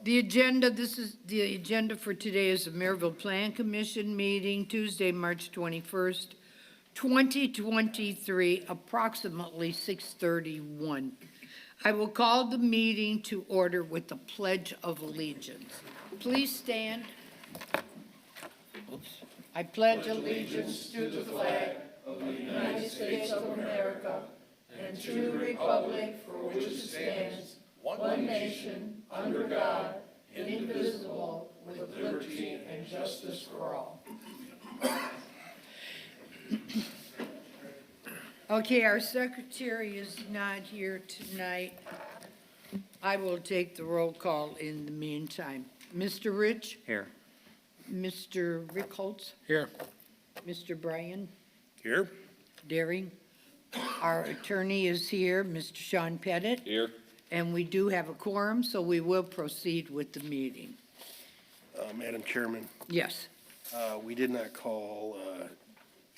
The agenda, this is, the agenda for today is the Merrillville Plan Commission meeting, Tuesday, March 21st, 2023, approximately 6:31. I will call the meeting to order with the Pledge of Allegiance. Please stand. Oops. I pledge allegiance to the flag of the United States of America and to the republic for which it stands, one nation, under God, indivisible, with liberty and justice for all. Okay, our secretary is not here tonight. I will take the roll call in the meantime. Mr. Rich? Here. Mr. Rick Holtz? Here. Mr. Brian Here. Daring? Our attorney is here, Mr. Sean Pettit. Here. And we do have a quorum, so we will proceed with the meeting. Madam Chairman, Yes. we did not call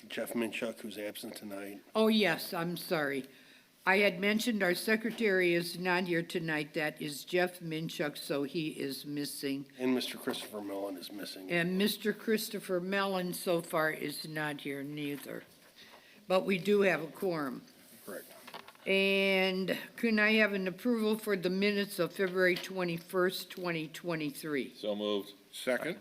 Jeff Minchuk, who's absent tonight. Oh, yes, I'm sorry. I had mentioned our secretary is not here tonight. That is Jeff Minchuk, so he is missing. And Mr. Christopher Mellon is missing. And Mr. Christopher Mellon so far is not here neither. But we do have a quorum. Correct. And can I have an approval for the minutes of February 21st, 2023? So moved. Second.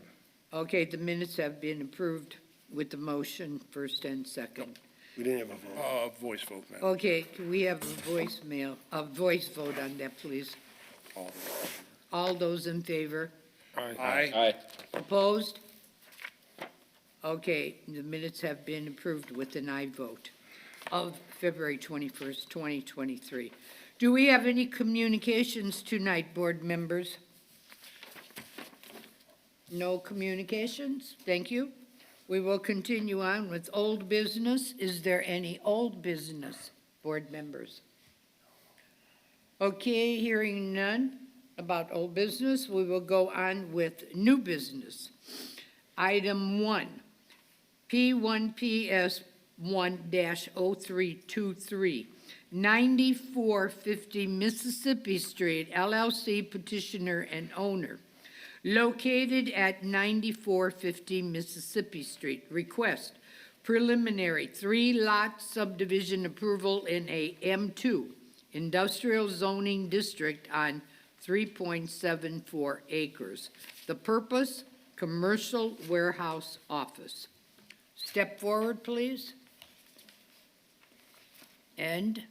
Okay, the minutes have been approved with the motion, first and second. We didn't have a vote. Voice vote, ma'am. Okay, can we have a voice vote on that, please? All those in favor? Aye. Opposed? Okay, the minutes have been approved with an aye vote of February 21st, 2023. Do we have any communications tonight, board members? No communications? Thank you. We will continue on with old business. Is there any old business, board members? Okay, hearing none about old business, we will go on with new business. Item 1, P1PS 1-0323, 9450 Mississippi Street, LLC petitioner and owner, located at 9450 Mississippi Street. Request preliminary 3-lot subdivision approval in a M2 industrial zoning district on 3.74 acres. The purpose, commercial warehouse office. Step forward, please. And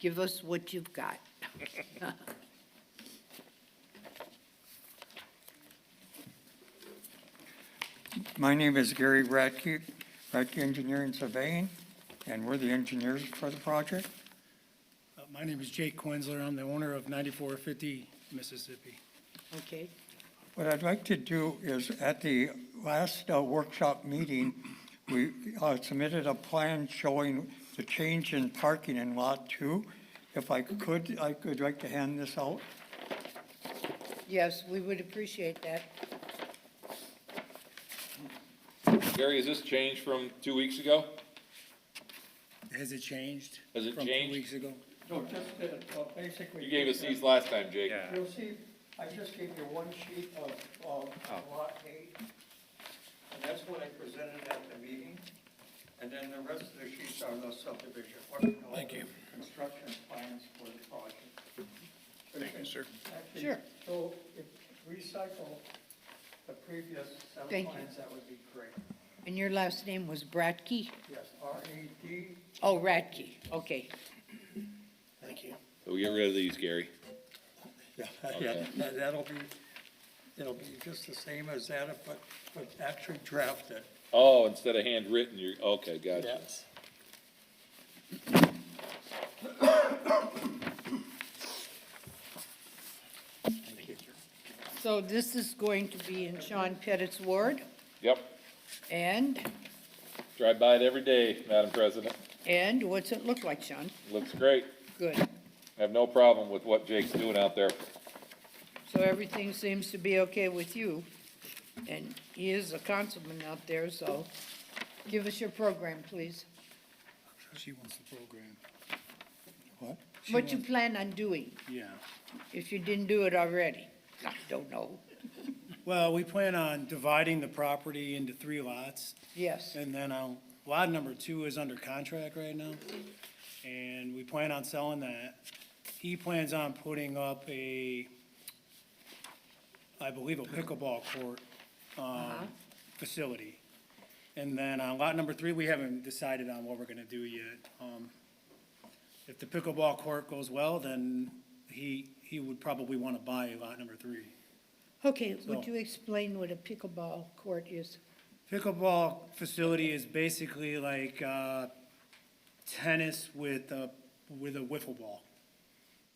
give us what you've got. My name is Gary Radke, Radke Engineering Surveying, and we're the engineers for the project. My name is Jake Quinzler. I'm the owner of 9450 Mississippi. Okay. What I'd like to do is, at the last workshop meeting, we submitted a plan showing the change in parking in Lot 2. If I could like to hand this out. Yes, we would appreciate that. Gary, has this changed from 2 weeks ago? Has it changed? Has it from changed? 2 weeks ago? No, just basically. You gave us these last time, Jake. You'll see, I just gave you one sheet of Lot 8, and that's what I presented at the meeting. And then the rest of the sheets are the subdivision. Thank you. Construction plans for the project. Thank you, sir. Actually, Sure. So if recycle the previous set of Thank you. plans, that would be great. And your last name was Bratke? Yes, R-A-D. Oh, Radke, okay. Thank you. So we get rid of these, Gary. Yeah, Okay. it'll be just the same as that, but actually drafted. Oh, instead of handwritten, you're, okay, gotcha. Yes. So this is going to be in Sean Pettit's ward, Yep. and Drive by it every day, Madam President. what's it look like, Sean? Looks great. Good. I have no problem with what Jake's doing out there. So everything seems to be okay with you, and he is a councilman out there, so give us your program, please. She wants the program. What? What you plan on doing, Yeah. if you didn't do it already. don't know. Well, we plan on dividing the property into 3 lots. Yes, And then lot number 2 is under contract right now, and we plan on selling that. He plans on putting up I believe, a pickleball court facility. And then on lot number 3, we haven't decided on what we're gonna do yet. If the pickleball court goes well, then he would probably wanna buy lot number 3. okay, would So- you explain what a pickleball court is? Pickleball facility is basically like tennis with a wiffle ball.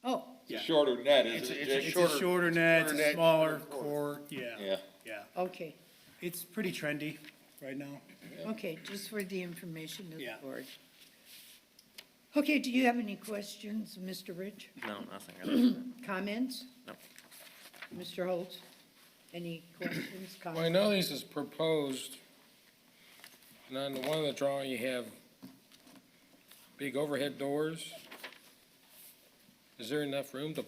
Oh, It's a shorter net, isn't it, It's a Jake? It's a shorter net, it's shorter a net, smaller shorter court. court, yeah, Yeah. yeah. okay, It's pretty trendy right now. okay, just for the information of the Yeah. board. Okay, do you have any questions, Mr. Rich? No, nothing really. Comments? No. Mr. Holtz? Any questions, Well, I comments? know this is proposed, and on the one of the drawing, you have big overhead doors. Is there enough room to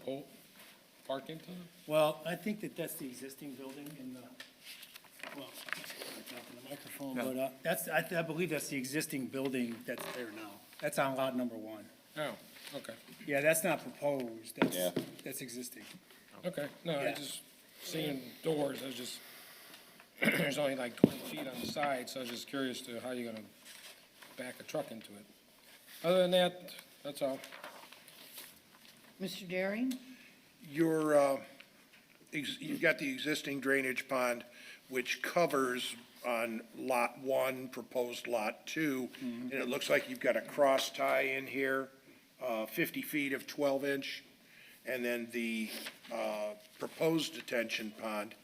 park into? Well, I think that's the existing building in the, well, I talk in the microphone, but I believe that's the existing building that's there now. That's on lot number 1. Oh, okay, Yeah, that's not proposed, Yeah. that's existing. okay. No, I Yeah. just seeing doors, I was just, there's only like 20 feet on the side, so I was just curious to how you're gonna back a truck into it. Other than that, that's all. Mr. Daring? You've got the existing drainage pond, which covers on Lot 1, proposed Lot 2, and it looks like you've got a cross tie in here, 50 feet of 12-inch, and then the proposed detention pond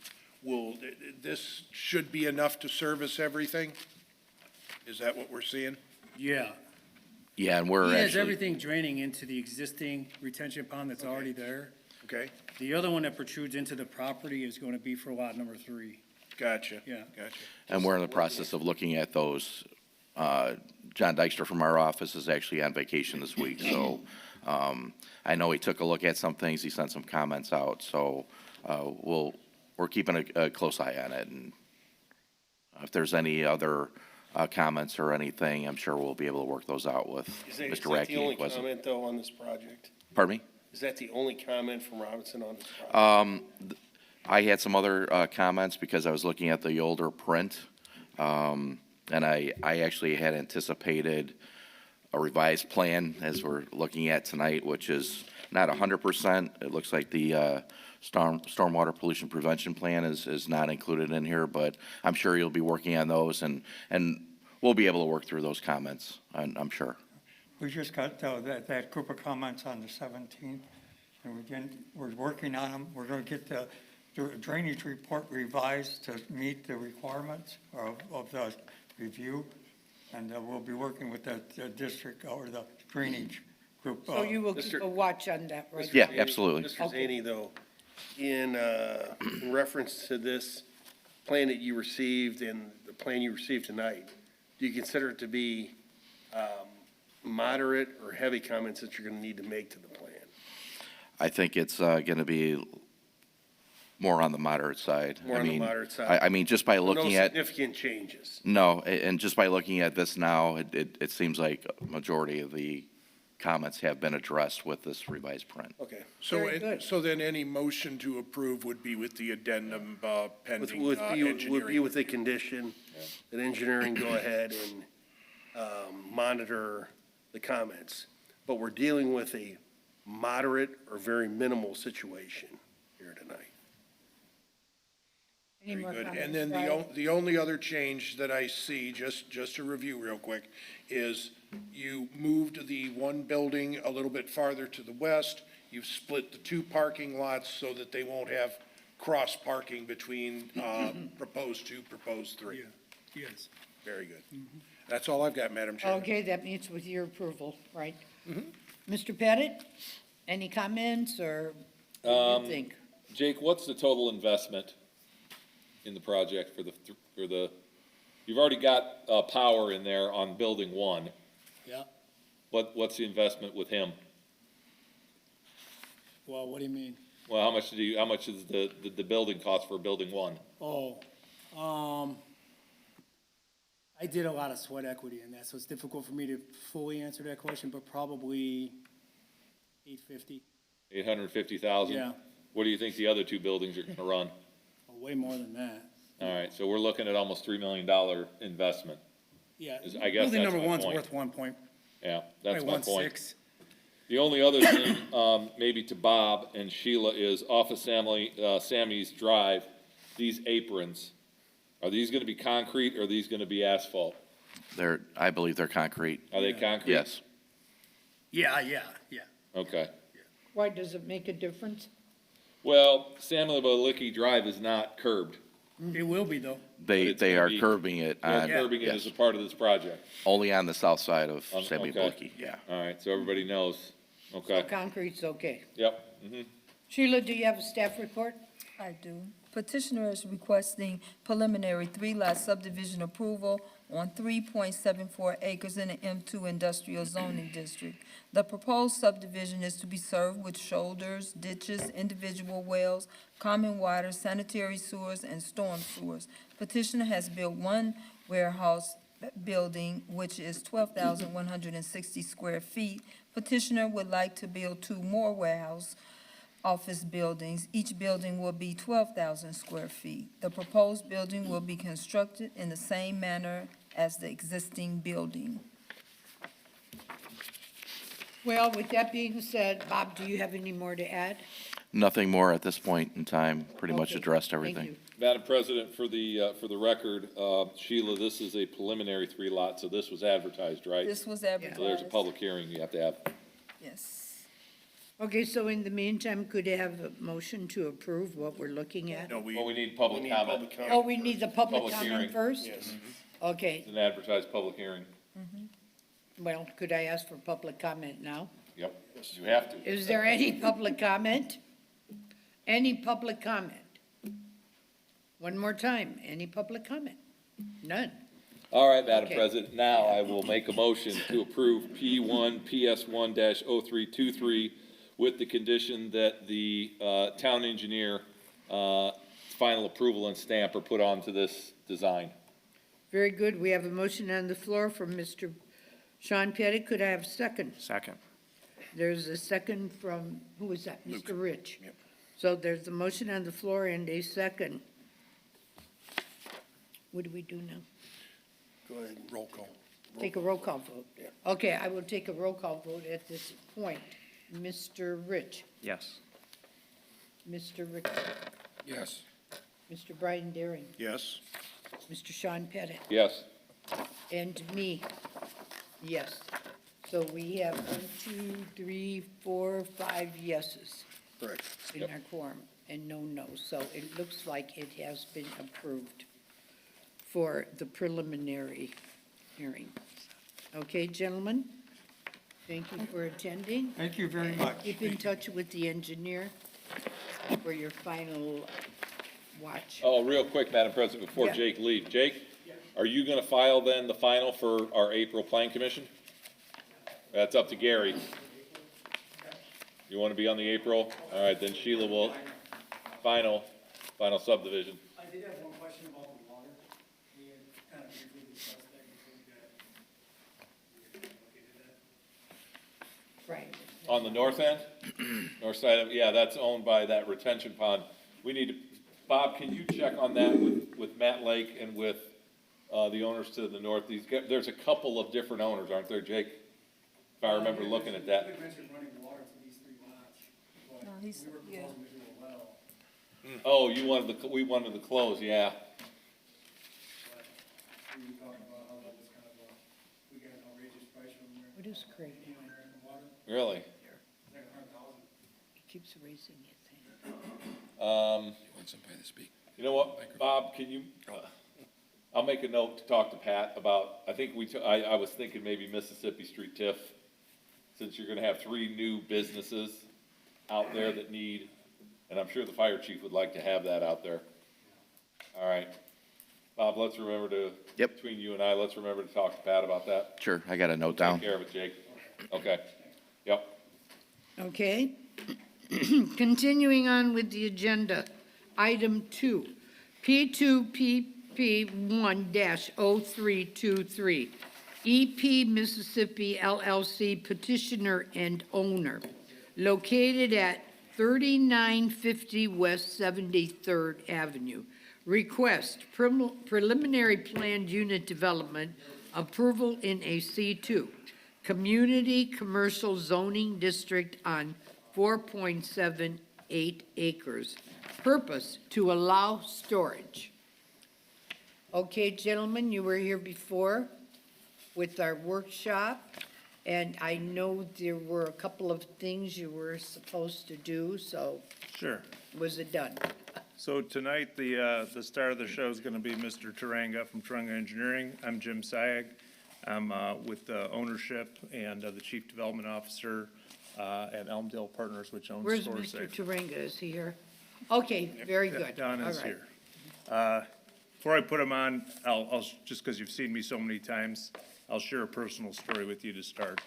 this should be enough to service everything? Is that what we're seeing? Yeah. Yeah, and we're He has actually, everything draining into the existing retention pond that's already there. Okay, The other one that protrudes into the property is going to be for lot number 3. gotcha. Yeah. Gotcha. and we're in the process of looking at those. John Dykstra from our office is actually on vacation this week, so I know he took a look at some things, he sent some comments out, so we're keeping a close eye on it, and if there's any other comments or anything, I'm sure we'll be able to work those out with Is Mr. that the Radke. only comment, though, on this project? Pardon me? Is that the only comment from Robinson on this project? I had some other comments because I was looking at the older print, and I actually had anticipated a revised plan as we're looking at tonight, which is not 100%. It looks like the stormwater pollution prevention plan is not included in here, but I'm sure you'll be working on those, and we'll be able to work through those comments, I'm sure. We just got that group of comments on the 17th, and we're working on them. We're going to get the drainage report revised to meet the requirements of the review, and we'll be working with the district or the drainage group. So you will keep a watch on that, right? Yeah, absolutely. Mr. Zaney, though, in reference to this plan that you received and the plan you received tonight, do you consider it to be moderate or heavy comments that you're going to need to make to the plan? I think it's going to be more on the moderate side. More I on the mean, moderate side. I mean, just by looking No at, significant changes. no, and just by looking at this now, it seems like a majority of the comments have been addressed with this revised print. Okay. Very good. So then any motion to approve would be with the addendum pending Would be engineering? with the condition that engineering go ahead and monitor the comments. But we're dealing with a moderate or very minimal situation here tonight. Any more Good. comments? And then Brian? the only other change that I see, just to review real quick, is you moved the one building a little bit farther to the west. You've split the 2 parking lots so that they won't have cross parking between proposed 2, proposed 3. Yes. Very good. That's all I've got, Madam Chairman. Okay, that means with your approval, right? Mr. Pettit, any comments, or what do you think? Jake, what's the total investment in the project for you've already got, power in there on building 1. Yeah. What's the investment with him? Well, what do you mean? Well, how much is the building cost for building one? I did a lot of sweat equity in that, so it's difficult for me to fully answer that question, but probably 850, 850,000? Yeah. What do you think the other two buildings are gonna run? way more than that. All right, so we're looking at almost $3 million investment. Yeah. I guess Building that's number my one's point. worth 1 point, Yeah, that's probably my point. 1.6. The only other thing, maybe to Bob and Sheila, is off of Sammy's Drive, these aprons, are these gonna be concrete or are these gonna be asphalt? I believe they're concrete. Are they concrete? Yes. Yeah. Okay. Why, does it make a difference? Well, Samuel Balicki Drive is not curbed. It will be, though. They it's gonna are be- curbing it They're on, curbing it as a yes, part of this project. only on the south side of Okay. Sammy Blicky, yeah. All right, so everybody knows. So Okay, concrete's okay. yep, mhm. Sheila, do you have a staff report? I do. Petitioner is requesting preliminary three-lot subdivision approval on 3.74 acres in the M2 Industrial Zoning District. The proposed subdivision is to be served with shoulders, ditches, individual wells, common water, sanitary sewers, and storm sewers. Petitioner has built one warehouse building, which is 12,160 square feet. Petitioner would like to build two more warehouse office buildings. Each building will be 12,000 square feet. The proposed building will be constructed in the same manner as the existing building. Well, with that being said, Bob, do you have any more to add? Nothing more at this point in time, pretty much Okay, addressed thank everything. you. Madam President, for the record, Sheila, this is a preliminary 3-lot, so this was advertised, right? This was So advertised. there's a public hearing you have to have. Yes. Okay, so in the meantime, could I have a motion to approve what we're looking at? No, Well, we need public we need comment. public comment Oh, we need the public Public comment hearing. first? Yes. Okay, It's an advertised public hearing. well, could I ask for public comment now? Yep, you have to. Is there any public comment? Any public comment? One more time, any public comment? None. All right, Madam Okay. President, now I will make a motion to approve P1, PS1-0323 with the condition that the town engineer final approval and stamp are put onto this design. Very good. We have a motion on the floor from Mr. Sean Pettit. Could I have a second? Second. There's a second from, who was that? Mr. Rich. So there's a motion on the floor and a second. What do we do now? Go ahead. Roll call. Take a roll call vote. Okay, I will take a roll call vote at this point. Mr. Rich, Yes. Mr. Rick, Yes. Mr. Brian Daring, Yes. Mr. Sean Pettit, Yes, and me, yes. So we have 1, 2, 3, 4, 5 yeses Correct. in our quorum and no nos. So it looks like it has been approved for the preliminary hearing. Okay, gentlemen? Thank you for attending. Thank you very much. Keep in touch with the engineer for your final watch. oh, real quick, Madam President, before Yeah. Jake leaves. Jake, are you gonna file then the final for our April Plan Commission? That's up to Gary. You wanna be on the April? All right, then Sheila will, final subdivision. I did have one question about the water. We had kind of briefly discussed that before we located that. Right. On the north end? North side of, yeah, that's owned by that retention pond. We need to, Bob, can you check on that with Matt Lake and with, the owners to the north? There's a couple of different owners, aren't there, Jake? If I remember looking at that. We mentioned running water to these 3 lots, but No, he's- we were yeah. proposing to do a well. Oh, we wanted to close, yeah. But we were talking about how that was kind of we got an outrageous price from there. What is Craig doing? American Water, Really? it's like 100,000. He keeps raising his hand. Want somebody to speak? You know what, Bob, can you, I'll make a note to talk to Pat about, I think I was thinking maybe Mississippi Street TIF, since you're gonna have 3 new businesses out there that need, and I'm sure the fire chief would like to have that out there. All right. Bob, let's remember to, Yep. between you and I, let's remember to talk to Pat about that. Sure, I got a note Take down. care of it, Jake. Okay. Yep. Okay. Continuing on with the agenda, item 2, P2PP 1-0323, EP Mississippi LLC petitioner and owner, located at 3950 West 73rd Avenue. Request preliminary planned unit development approval in a C2, community commercial zoning district on 4.78 acres. Purpose, to allow storage. Okay, gentlemen, you were here before with our workshop, and I know there were a couple of things you were supposed to do, so Sure. was it done? So tonight, the star of the show is going to be Mr. Taranga from Taranga Engineering. I'm Jim Sayag. I'm with the ownership and the Chief Development Officer at Elmdale Partners, which owns Where's StoreSafe. Mr. Turinga? Is he here? Okay, very good. Don is All right. here. Before I put him on, I'll, just because you've seen me so many times, I'll share a personal story with you to start.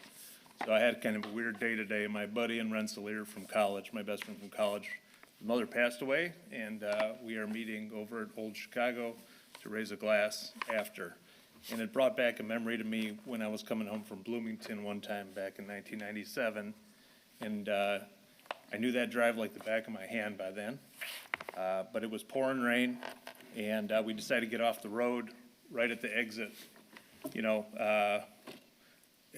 So I had kind of a weird day today. My buddy in Rensselaer from college, my best friend from college, his mother passed away, and we are meeting over at Old Chicago to raise a glass after. And it brought back a memory to me when I was coming home from Bloomington one time back in 1997. And I knew that drive like the back of my hand by then. But it was pouring rain, and we decided to get off the road right at the exit,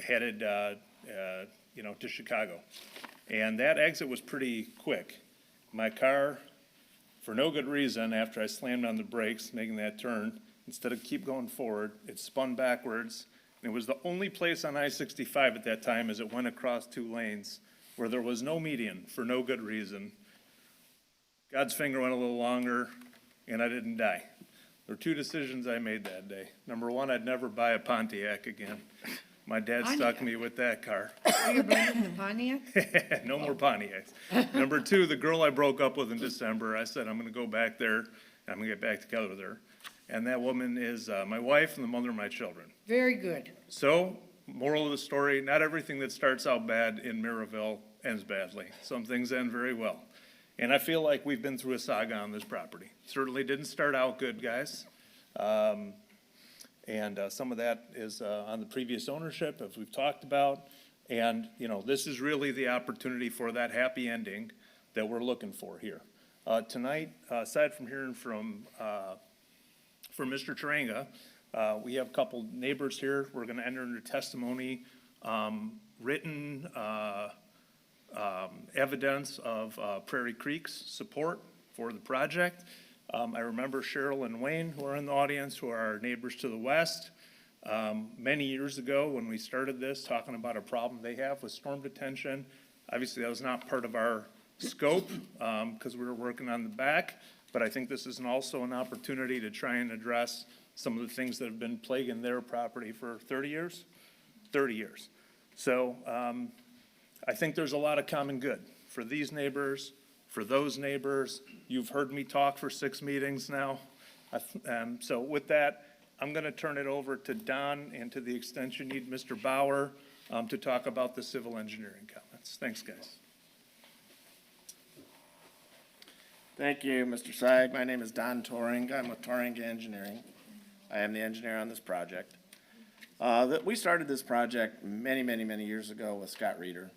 headed, to Chicago. And that exit was pretty quick. My car, for no good reason, after I slammed on the brakes, making that turn, instead of keep going forward, it spun backwards. And it was the only place on I-65 at that time as it went across two lanes where there was no median for no good reason. God's finger went a little longer, and I didn't die. There were two decisions I made that day. Number one, I'd never buy a Pontiac again. My dad stuck me with that car. Are you bringing the Pontiac? No more Pontiacs. Number two, the girl I broke up with in December, I said, I'm gonna go back there, I'm gonna get back together with her. And that woman is my wife and the mother of my children. Very good. So, moral of the story, not everything that starts out bad in Merrillville ends badly. Some things end very well. And I feel like we've been through a saga on this property. Certainly didn't start out good, guys. And some of that is on the previous ownership, as we've talked about. And, this is really the opportunity for that happy ending that we're looking for here. Tonight, aside from hearing from Mr. Taranga, we have a couple neighbors here. We're gonna enter into testimony, written evidence of Prairie Creek's support for the project. I remember Cheryl and Wayne, who are in the audience, who are our neighbors to the west. Many years ago, when we started this, talking about a problem they have with storm detention. Obviously, that was not part of our scope, because we were working on the back. But I think this is also an opportunity to try and address some of the things that have been plaguing their property for 30 years? 30 years. So I think there's a lot of common good for these neighbors, for those neighbors. You've heard me talk for 6 meetings now. So with that, I'm going to turn it over to Don, and to the extent you need Mr. Bauer, to talk about the civil engineering comments. Thanks, guys. Thank you, Mr. Saig. My name is Don Toring. I'm with Toring Engineering. I am the engineer on this project. We started this project many, many, many years ago with Scott Reeder.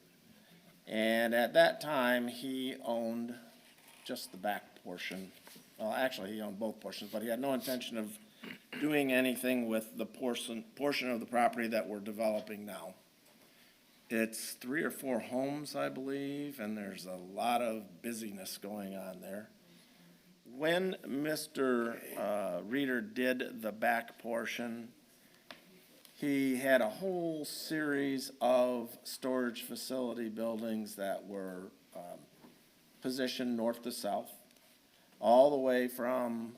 And at that time, he owned just the back portion. Well, actually, he owned both portions, but he had no intention of doing anything with the portion of the property that we're developing now. It's 3 or 4 homes, I believe, and there's a lot of busyness going on there. When Mr. Reeder did the back portion, he had a whole series of storage facility buildings that were positioned north to south, all the way from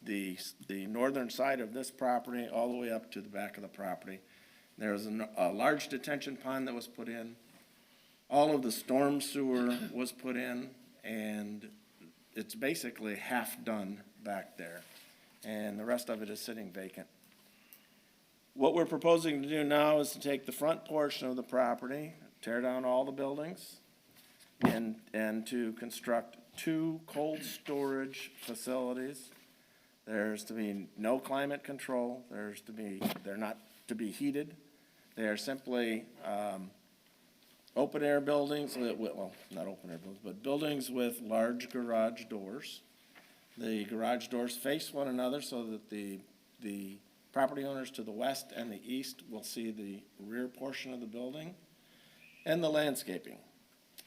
the northern side of this property all the way up to the back of the property. There was a large detention pond that was put in. All of the storm sewer was put in, and it's basically half done back there. And the rest of it is sitting vacant. What we're proposing to do now is to take the front portion of the property, tear down all the buildings, and to construct 2 cold storage facilities. There's to be no climate control, they're not to be heated. They are simply, open-air buildings, well, not open-air buildings, but buildings with large garage doors. The garage doors face one another so that the property owners to the west and the east will see the rear portion of the building and the landscaping.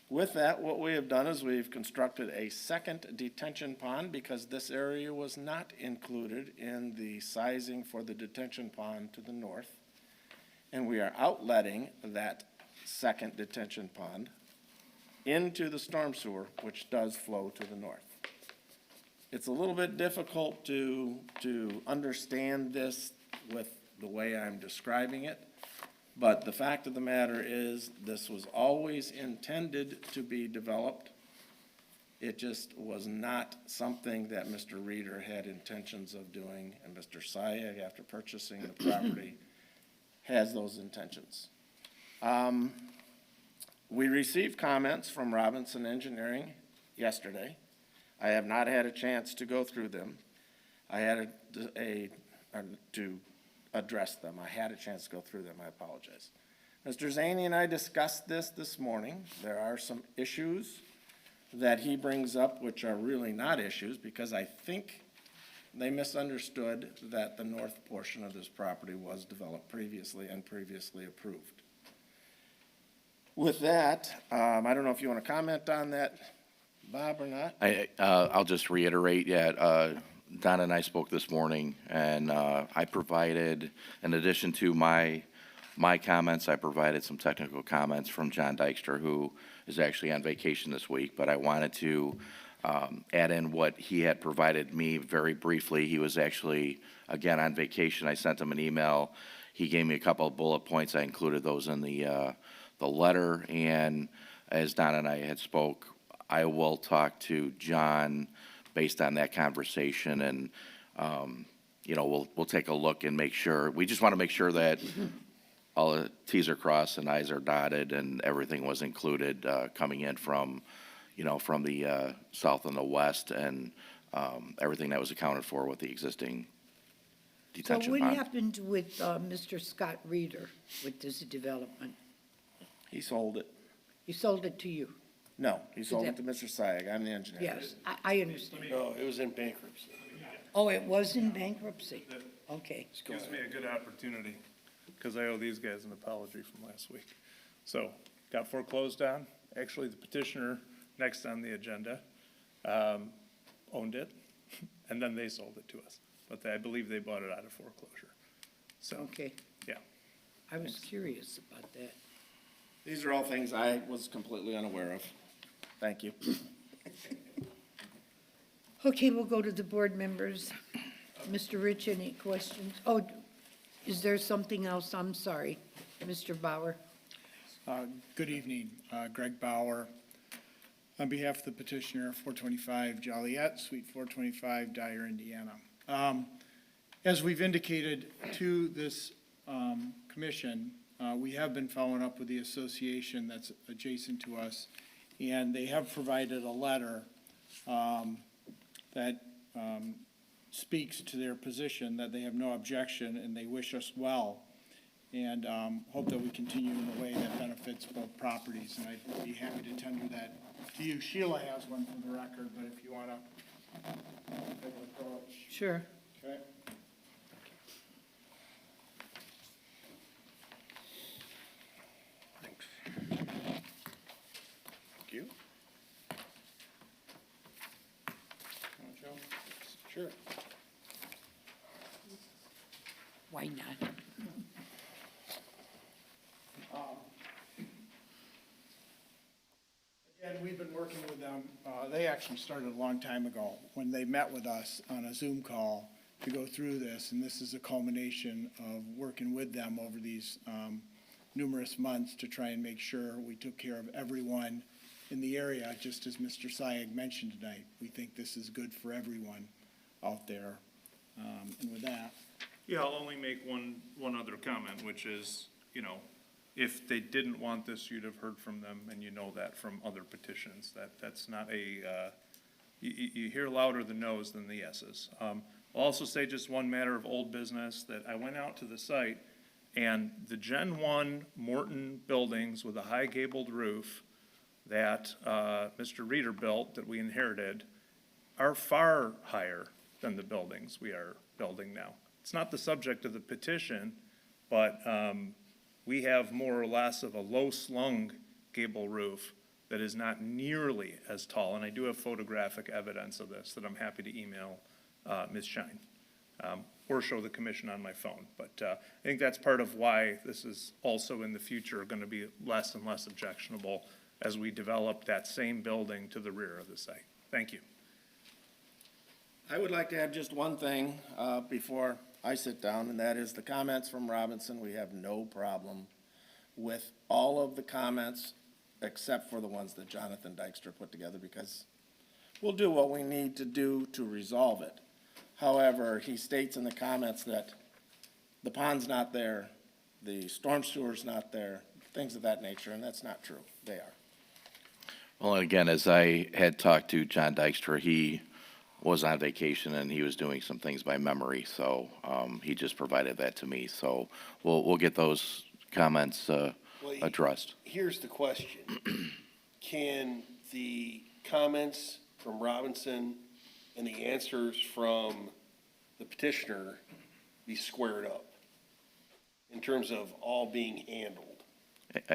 With that, what we have done is we've constructed a second detention pond because this area was not included in the sizing for the detention pond to the north. And we are outletting that second detention pond into the storm sewer, which does flow to the north. It's a little bit difficult to understand this with the way I'm describing it, but the fact of the matter is, this was always intended to be developed. It just was not something that Mr. Reeder had intentions of doing, and Mr. Sayeg, after purchasing the property, has those intentions. We received comments from Robinson Engineering yesterday. I have not had a chance to go through them. I had to address them. I had a chance to go through them. I apologize. Mr. Zaney and I discussed this morning. There are some issues that he brings up which are really not issues because I think they misunderstood that the north portion of this property was developed previously and previously approved. With that, I don't know if you want to comment on that, Bob, or not? I'll just reiterate, Don and I spoke this morning, and I provided, in addition to my comments, I provided some technical comments from John Dykstra, who is actually on vacation this week, but I wanted to add in what he had provided me very briefly. He was actually, again, on vacation. I sent him an email. He gave me a couple of bullet points. I included those in the letter, and as Don and I had spoke, I will talk to John based on that conversation, and, we'll take a look and make sure. We just want to make sure that all the Ts are crossed and Is are dotted and everything was included, coming in from the south and the west, and everything that was accounted for with the existing So detention what pond. happened with Mr. Scott Reeder with this development? He sold it. He sold it to you? No, he sold it to Mr. Sayeg. I'm the engineer. Yes, I understand. No, it was in bankruptcy. Oh, it was in bankruptcy? Okay. Gives me a good opportunity, because I owe these guys an apology from last week. So, got foreclosed on. Actually, the petitioner next on the agenda owned it, and then they sold it to us. But I believe they bought it out of foreclosure. So, Okay. yeah. I was curious about that. These are all things I was completely unaware of. Thank you. Okay, we'll go to the board members. Mr. Rich, any questions? Oh, is there something else? I'm sorry. Mr. Bauer? Good evening, Greg Bauer. On behalf of the petitioner, 425 Joliet, Suite 425, Dyer, Indiana. As we've indicated to this commission, we have been following up with the association that's adjacent to us, and they have provided a letter that speaks to their position, that they have no objection and they wish us well, and hope that we continue in a way that benefits both properties. And I'd be happy to tender that to you. Sheila has one for the record, but if you want to take an approach. Sure. Okay. Thank you. Sure. Why not? And we've been working with them, they actually started a long time ago, when they met with us on a Zoom call to go through this, and this is a culmination of working with them over these numerous months to try and make sure we took care of everyone in the area, just as Mr. Sayeg mentioned tonight. We think this is good for everyone out there. And with that, Yeah, I'll only make one other comment, which is, if they didn't want this, you'd have heard from them, and you know that from other petitions. That's not a, you hear louder the no's than the yeses. I'll also say just one matter of old business, that I went out to the site, and the Gen 1 Morton buildings with a high gabled roof that Mr. Reeder built, that we inherited, are far higher than the buildings we are building now. It's not the subject of the petition, but we have more or less of a low-slung gable roof that is not nearly as tall, and I do have photographic evidence of this that I'm happy to email Ms. Shine, or show the commission on my phone. But I think that's part of why this is also in the future going to be less and less objectionable as we develop that same building to the rear of the site. Thank you. I would like to add just one thing before I sit down, and that is the comments from Robinson. We have no problem with all of the comments except for the ones that Jonathan Dykstra put together, because we'll do what we need to do to resolve it. However, he states in the comments that the pond's not there, the storm sewer's not there, things of that nature, and that's not true. They are. Well, and again, as I had talked to John Dykstra, he was on vacation and he was doing some things by memory, so he just provided that to me. So we'll get those comments addressed. Here's the question. Can the comments from Robinson and the answers from the petitioner be squared up in terms of all being handled?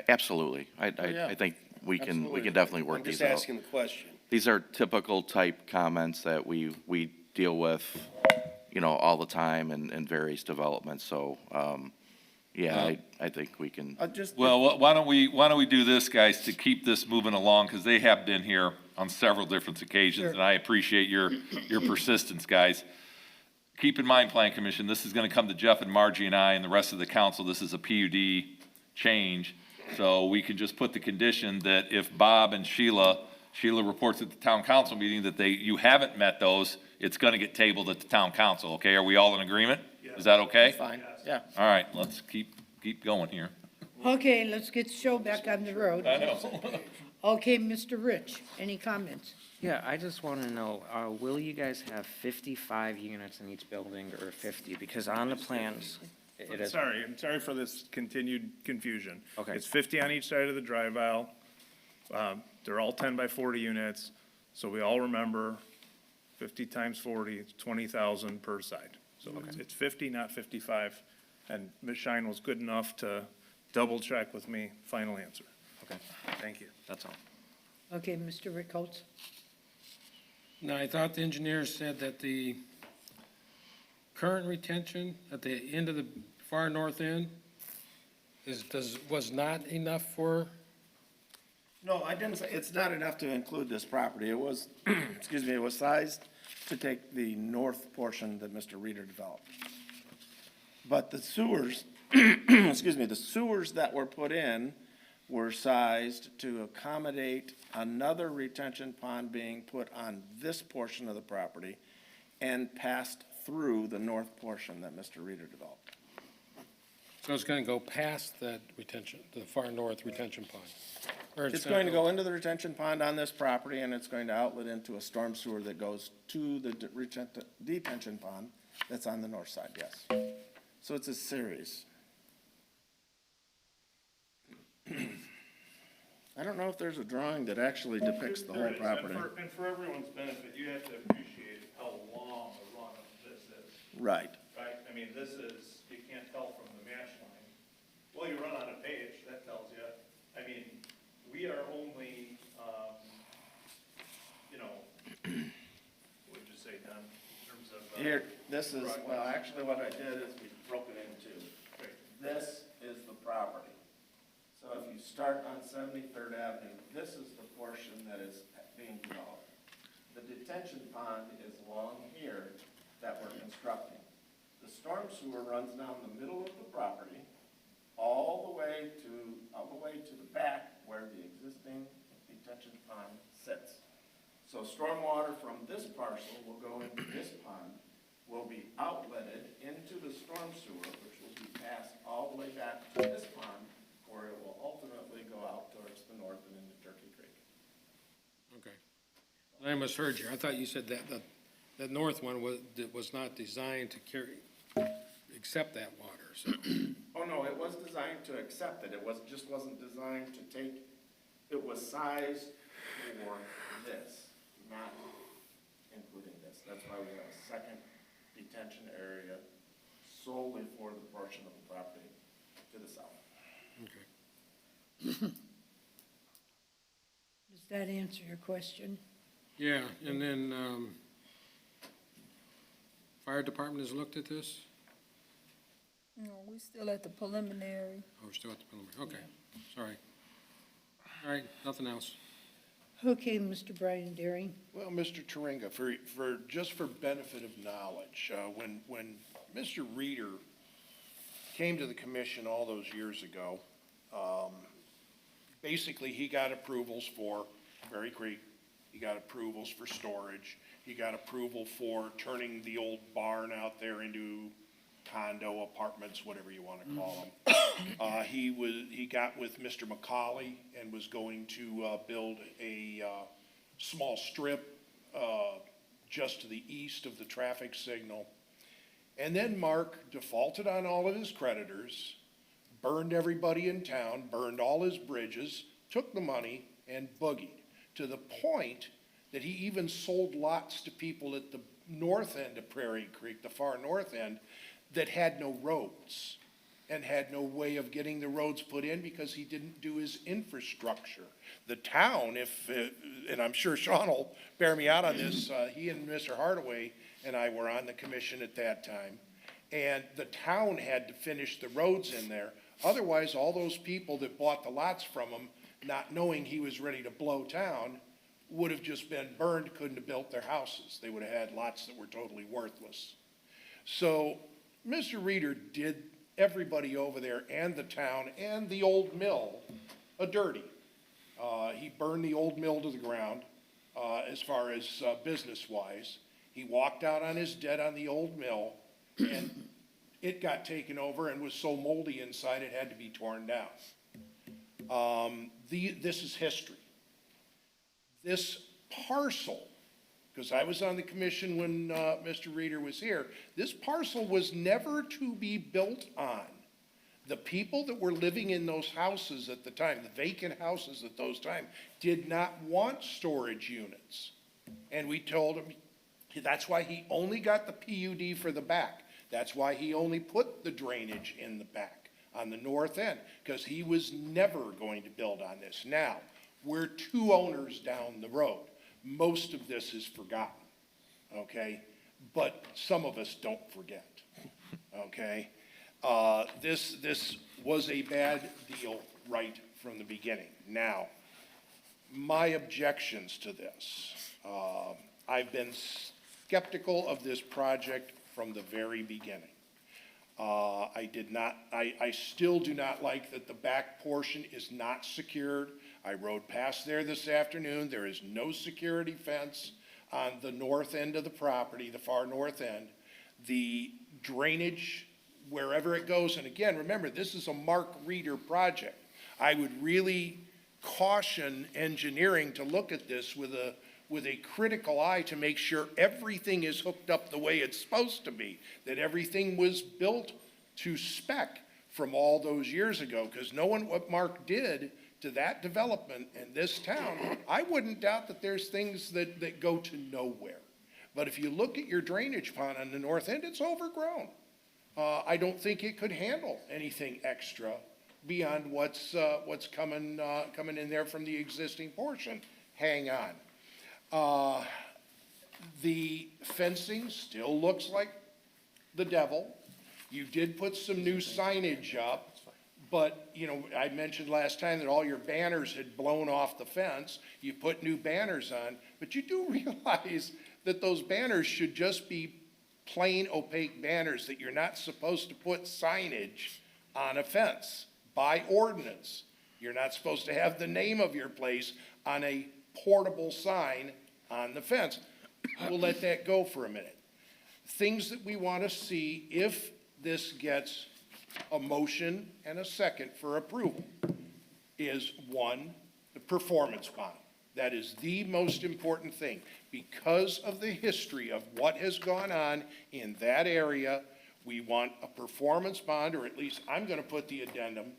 Absolutely. yeah. I think we can Absolutely. definitely work these out. I'm just asking the question. These are typical type comments that we deal with, all the time in various developments. So, I think we can. Well, why don't we do this, guys, to keep this moving along, because they have been here on several different occasions, and I appreciate your persistence, guys. Keep in mind, Plan Commission, this is gonna come to Jeff and Margie and I and the rest of the council. This is a PUD change, so we can just put the condition that if Bob and Sheila reports at the town council meeting that you haven't met those, it's gonna get tabled at the town council, okay? Are we all in agreement? Is that okay? Fine, yeah. All right, let's keep going here. Okay, let's get the show back on the road. I know. Okay, Mr. Rich, any comments? Yeah, I just want to know, will you guys have 55 units in each building or 50? Because on the plans, it is. I'm sorry for this continued confusion. Okay. It's 50 on each side of the drive aisle. They're all 10 by 40 units, so we all remember 50 times 40, it's 20,000 per side. So it's 50, not 55. And Ms. Shine was good enough to double check with me. Final answer. Okay, Thank you. that's all. Okay, Mr. Rickholtz? Now, I thought the engineer said that the current retention at the end of the far north end was not enough for, No, I didn't say, it's not enough to include this property. It was, excuse me, it was sized to take the north portion that Mr. Reeder developed. But the sewers, excuse me, the sewers that were put in were sized to accommodate another retention pond being put on this portion of the property and passed through the north portion that Mr. Reeder developed. so it's gonna go past that retention, the far north retention pond? Or It's going to go into the retention pond on this property, and it's going to outlet into a storm sewer that goes to the detention pond that's on the north side, yes. So it's a series. I don't know if there's a drawing that actually depicts the whole property. And for everyone's benefit, you have to appreciate how long the run of this is. Right. Right, I mean, this is, you can't tell from the match line. Well, you run on a page, that tells you. I mean, we are only, what'd you say, Don, in terms of? Here, this is, well, actually what I did is we broke it into two. This is the property. So if you start on 73rd Avenue, this is the portion that is being developed. The detention pond is along here that we're constructing. The storm sewer runs down the middle of the property, all the way to the back where the existing detention pond sits. So stormwater from this parcel will go into this pond, will be outletted into the storm sewer, which will be passed all the way back to this pond, where it I misheard you. I thought you said that north one was not designed to accept that water, so. Oh, no, it was designed to accept it. Just wasn't designed to take, it was sized for this, not including this. That's why we have a second detention area solely for the portion of the property to the south. Okay. Does that answer your question? Yeah, and then, fire department has looked at this? No, we're still at the preliminary. Oh, we're still at the preliminary, okay, sorry. All right, nothing else. Okay, Mr. Brian Daring. Well, Mr. Turinga, just for benefit of knowledge, when Mr. Reeder came to the commission all those years ago, basically, he got approvals for Prairie Creek, he got approvals for storage, he got approval for turning the old barn out there into condo, apartments, whatever you want to call them. He got with Mr. McCauley and was going to build a small strip just to the east of the traffic signal. And then Mark defaulted on all of his creditors, burned everybody in town, burned all his bridges, took the money, and boogied, to the point that he even sold lots to people at the north end of Prairie Creek, the far north end, that had no roads and had no way of getting the roads put in because he didn't do his infrastructure. The town, and I'm sure Sean will bear me out on this, he and Mr. Hardaway and I were on the commission at that time, and the town had to finish the roads in there. Otherwise, all those people that bought the lots from him, not knowing he was ready to blow town, would have just been burned, couldn't have built their houses. They would have had lots that were totally worthless. So Mr. Reeder did everybody over there and the town and the old mill a dirty. He burned the old mill to the ground as far as business-wise. He walked out on his debt on the old mill, and it got taken over and was so moldy inside it had to be torn down. This is history. This parcel, because I was on the commission when Mr. Reeder was here, this parcel was never to be built on. The people that were living in those houses at the time, the vacant houses at those time, did not want storage units. And we told him, that's why he only got the PUD for the back. That's why he only put the drainage in the back on the north end, because he was never going to build on this. Now, we're 2 owners down the road. Most of this is forgotten, okay? But some of us don't forget, okay? This was a bad deal right from the beginning. Now, my objections to this. I've been skeptical of this project from the very beginning. I still do not like that the back portion is not secured. I rode past there this afternoon. There is no security fence on the north end of the property, the far north end. The drainage, wherever it goes, and again, remember, this is a Mark Reeder project. I would really caution engineering to look at this with a critical eye to make sure everything is hooked up the way it's supposed to be, that everything was built to spec from all those years ago, because knowing what Mark did to that development in this town, I wouldn't doubt that there's things that go to nowhere. But if you look at your drainage pond on the north end, it's overgrown. I don't think it could handle anything extra beyond what's coming in there from the existing portion. Hang on. The fencing still looks like the devil. You did put some new signage up, but, you know, I mentioned last time that all your banners had blown off the fence. You put new banners on, but you do realize that those banners should just be plain opaque banners, that you're not supposed to put signage on a fence by ordinance. You're not supposed to have the name of your place on a portable sign on the fence. We'll let that go for a minute. Things that we want to see if this gets a motion and a second for approval is, 1, the performance bond. That is the most important thing. Because of the history of what has gone on in that area, we want a performance bond, or at least I'm gonna put the addendum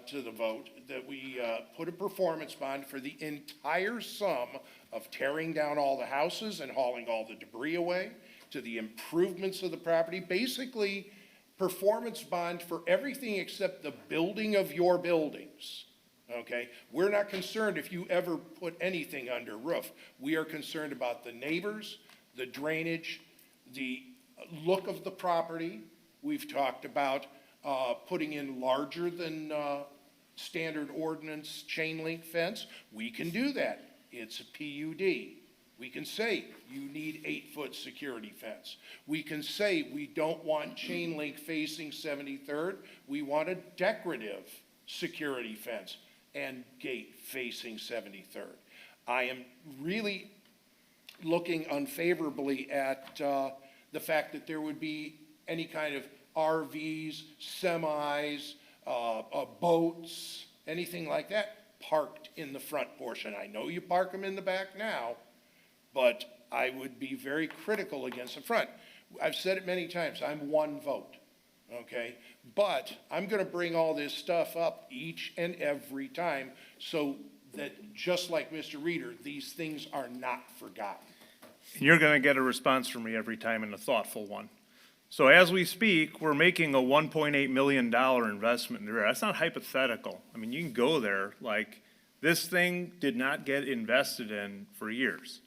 to the vote, that we put a performance bond for the entire sum of tearing down all the houses and hauling all the debris away, to the improvements of the property, basically performance bond for everything except the building of your buildings. Okay, we're not concerned if you ever put anything under roof. We are concerned about the neighbors, the drainage, the look of the property. We've talked about putting in larger than standard ordinance chain link fence. We can do that. It's a PUD. We can say you need 8-foot security fence. We can say we don't want chain link facing 73rd. We want a decorative security fence and gate facing 73rd. I am really looking unfavorably at the fact that there would be any kind of RVs, semis, boats, anything like that parked in the front portion. I know you park them in the back now, but I would be very critical against the front. I've said it many times, I'm one vote, okay? But I'm gonna bring all this stuff up each and every time so that, just like Mr. Reeder, these things are not forgotten. And you're gonna get a response from me every time, and a thoughtful one. So as we speak, we're making a $1.8 million investment there. That's not hypothetical. I mean, you can go there, like, this thing did not get invested in for years,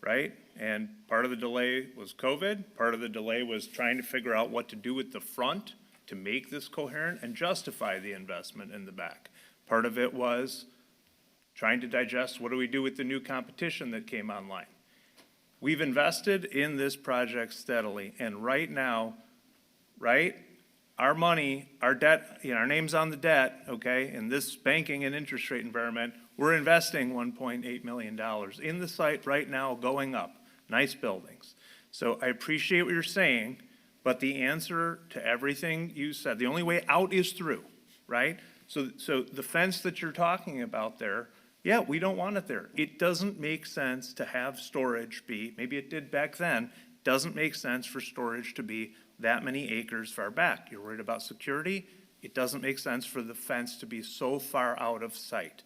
right? And part of the delay was COVID, part of the delay was trying to figure out what to do with the front to make this coherent and justify the investment in the back. Part of it was trying to digest, what do we do with the new competition that came online? We've invested in this project steadily, and right now, right, our money, our debt, you know, our name's on the debt, okay, in this banking and interest rate environment, we're investing $1.8 million in the site right now, going up, nice buildings. So I appreciate what you're saying, but the answer to everything you said, the only way out is through, right? So the fence that you're talking about there, yeah, we don't want it there. It doesn't make sense to have storage be, maybe it did back then, doesn't make sense for storage to be that many acres far back. You're worried about security, it doesn't make sense for the fence to be so far out of sight.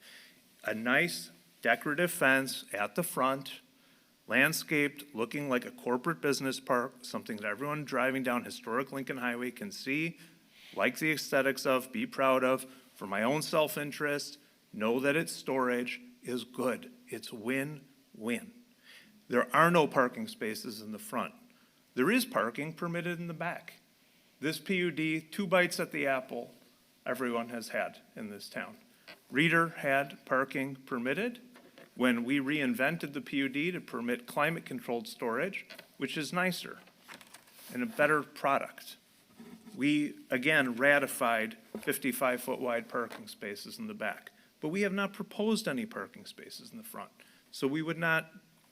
A nice decorative fence at the front, landscaped, looking like a corporate business park, something that everyone driving down historic Lincoln Highway can see, like the aesthetics of, be proud of, for my own self-interest, know that it's storage is good. It's win-win. There are no parking spaces in the front. There is parking permitted in the back. This PUD, 2 bites at the apple, everyone has had in this town. Reeder had parking permitted when we reinvented the PUD to permit climate-controlled storage, which is nicer and a better product. We, again, ratified 55-foot wide parking spaces in the back. But we have not proposed any parking spaces in the front. So we would not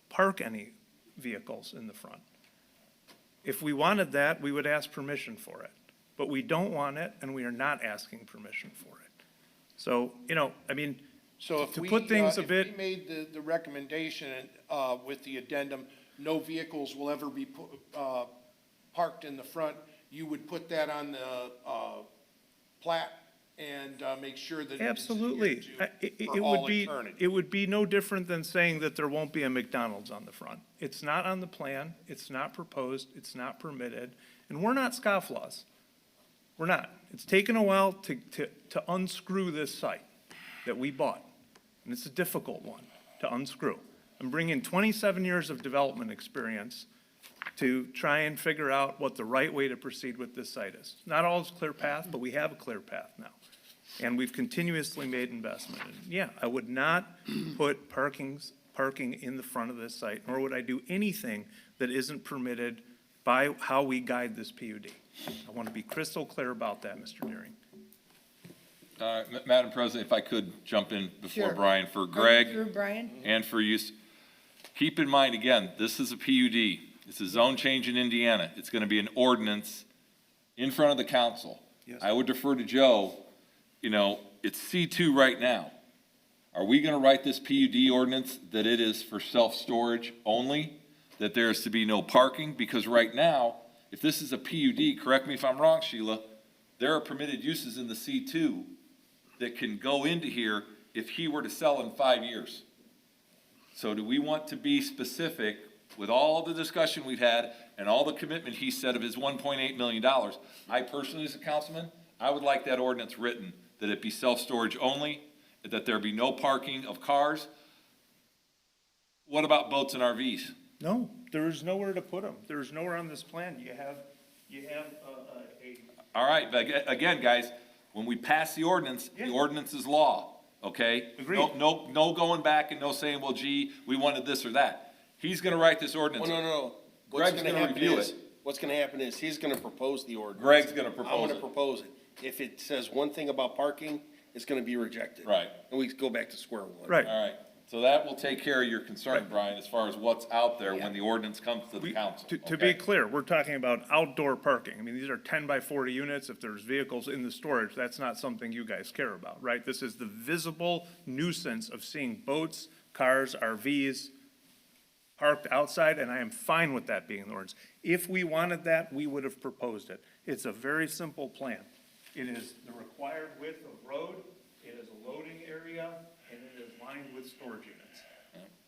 park any vehicles in the front. If we wanted that, we would ask permission for it. But we don't want it, and we are not asking permission for it. So, you know, I mean, So if to we, put things a if bit. we made the recommendation with the addendum, no vehicles will ever be parked in the front, you would put that on the plat and make sure that it's Absolutely. adhered to It for would all be, eternity. it would be no different than saying that there won't be a McDonald's on the front. It's not on the plan, it's not proposed, it's not permitted, and we're not scofflaws. We're not. It's taken a while to unscrew this site that we bought, and it's a difficult one to unscrew. I'm bringing 27 years of development experience to try and figure out what the right way to proceed with this site is. Not always a clear path, but we have a clear path now. And we've continuously made investment. And yeah, I would not put parking in the front of this site, nor would I do anything that isn't permitted by how we guide this PUD. I want to be crystal clear about that, Mr. Deering. Madam President, if I could jump in before Sure. Brian, for Are Greg you through, Brian? and for you, keep in mind, again, this is a PUD. It's a zone change in Indiana. It's going to be an ordinance in front of the council. Yes. I would defer to Joe, you know, it's C2 right now. Are we gonna write this PUD ordinance that it is for self-storage only? That there is to be no parking? Because right now, if this is a PUD, correct me if I'm wrong, Sheila, there are permitted uses in the C2 that can go into here if he were to sell in 5 years. So do we want to be specific with all the discussion we've had and all the commitment he said of his $1.8 million? I personally, as a councilman, I would like that ordinance written, that it be self-storage only, that there be no parking of cars. What about boats and RVs? No, there's nowhere to put them. There's nowhere on this plan. You have All right, but again, guys, when we pass the ordinance is law, okay? Agreed. No going back and no saying, well, gee, we wanted this or that. He's gonna write this ordinance. Well, no. Greg's gonna review it. What's gonna happen is he's gonna propose the ordinance. Greg's gonna I'm propose gonna it. propose it. If it says one thing about parking, it's gonna be rejected. Right. And we go back to square one. Right. All right, so that will take care of your concern, Brian, as far as what's out there when the ordinance comes to the We- council. To okay? be clear, we're talking about outdoor parking. I mean, these are 10 by 40 units. If there's vehicles in the storage, that's not something you guys care about, right? This is the visible nuisance of seeing boats, cars, RVs parked outside, and I am fine with that being the ordinance. If we wanted that, we would have proposed it. It's a very simple plan. It is the required width of road, it is a loading area, and it is lined with storage units.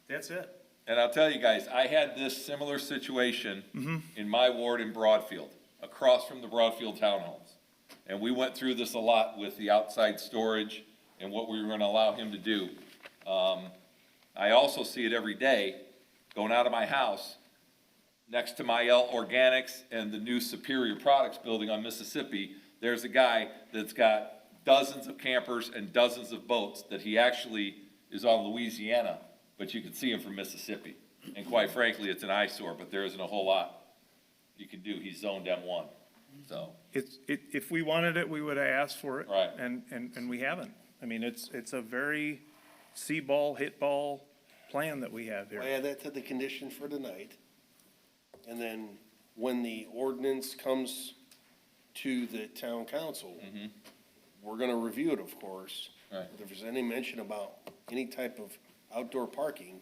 That's it. And I'll tell you guys, I had this similar situation in my ward in Broadfield, across from the Broadfield townhomes. And we went through this a lot with the outside storage and what we were gonna allow him to do. I also see it every day, going out of my house, next to my L Organics and the new Superior Products building on Mississippi, there's a guy that's got dozens of campers and dozens of boats that he actually is on Louisiana, but you can see him from Mississippi. And quite frankly, it's an eyesore, but there isn't a whole lot you can do. He's zoned M1, so. If we wanted it, we would have asked for it. Right. And we haven't. I mean, it's a very see ball, hit ball plan that we have We'll here. add that to the condition for tonight. And then when the ordinance comes to the town council, we're gonna review it, of course. Right. If there's any mention about any type of outdoor parking,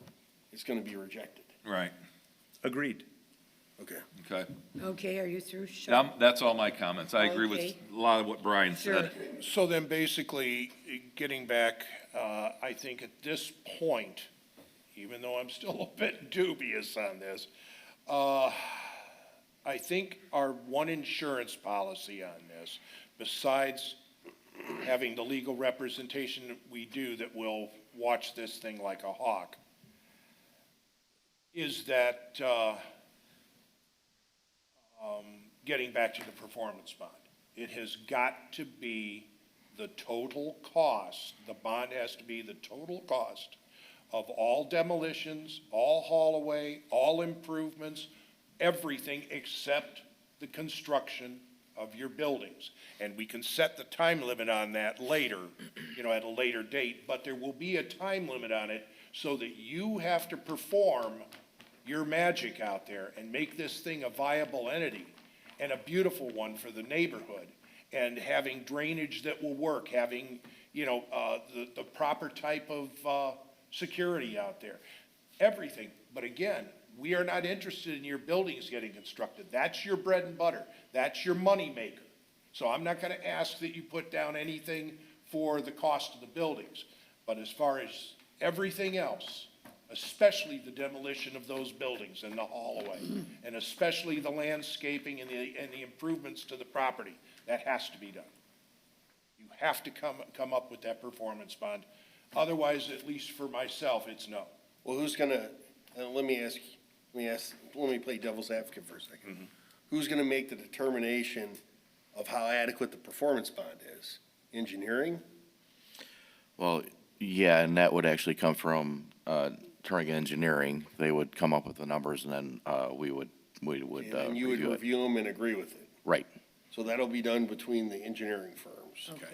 it's gonna be rejected. Right. Agreed. Okay. Okay. Okay, are you through, Sean? That's all my comments. I agree with Okay. a lot of what Brian said. So then basically, getting back, I think at this point, even though I'm still a bit dubious on this, I think our one insurance policy on this, besides having the legal representation that we do that will watch this thing like a hawk, is that, getting back to the performance bond. It has got to be the total cost, the bond has to be the total cost of all demolitions, all haul away, all improvements, everything except the construction of your buildings. And we can set the time limit on that later, at a later date, but there will be a time limit on it so that you have to perform your magic out there and make this thing a viable entity and a beautiful one for the neighborhood, and having drainage that will work, having, the proper type of, security out there, everything. But again, we are not interested in your buildings getting constructed. That's your bread and butter. That's your moneymaker. So I'm not gonna ask that you put down anything for the cost of the buildings. But as far as everything else, especially the demolition of those buildings and the haul away, and especially the landscaping and the improvements to the property, that has to be done. You have to come up with that performance bond. Otherwise, at least for myself, it's no. Well, who's gonna, let me play devil's advocate for a second. Who's gonna make the determination of how adequate the performance bond is? Engineering? Well, yeah, and that would actually come from Turing Engineering. They would come up with the numbers, and then we would And you would review it. review them and agree with it? Right. So that'll be done between the engineering firms? Okay,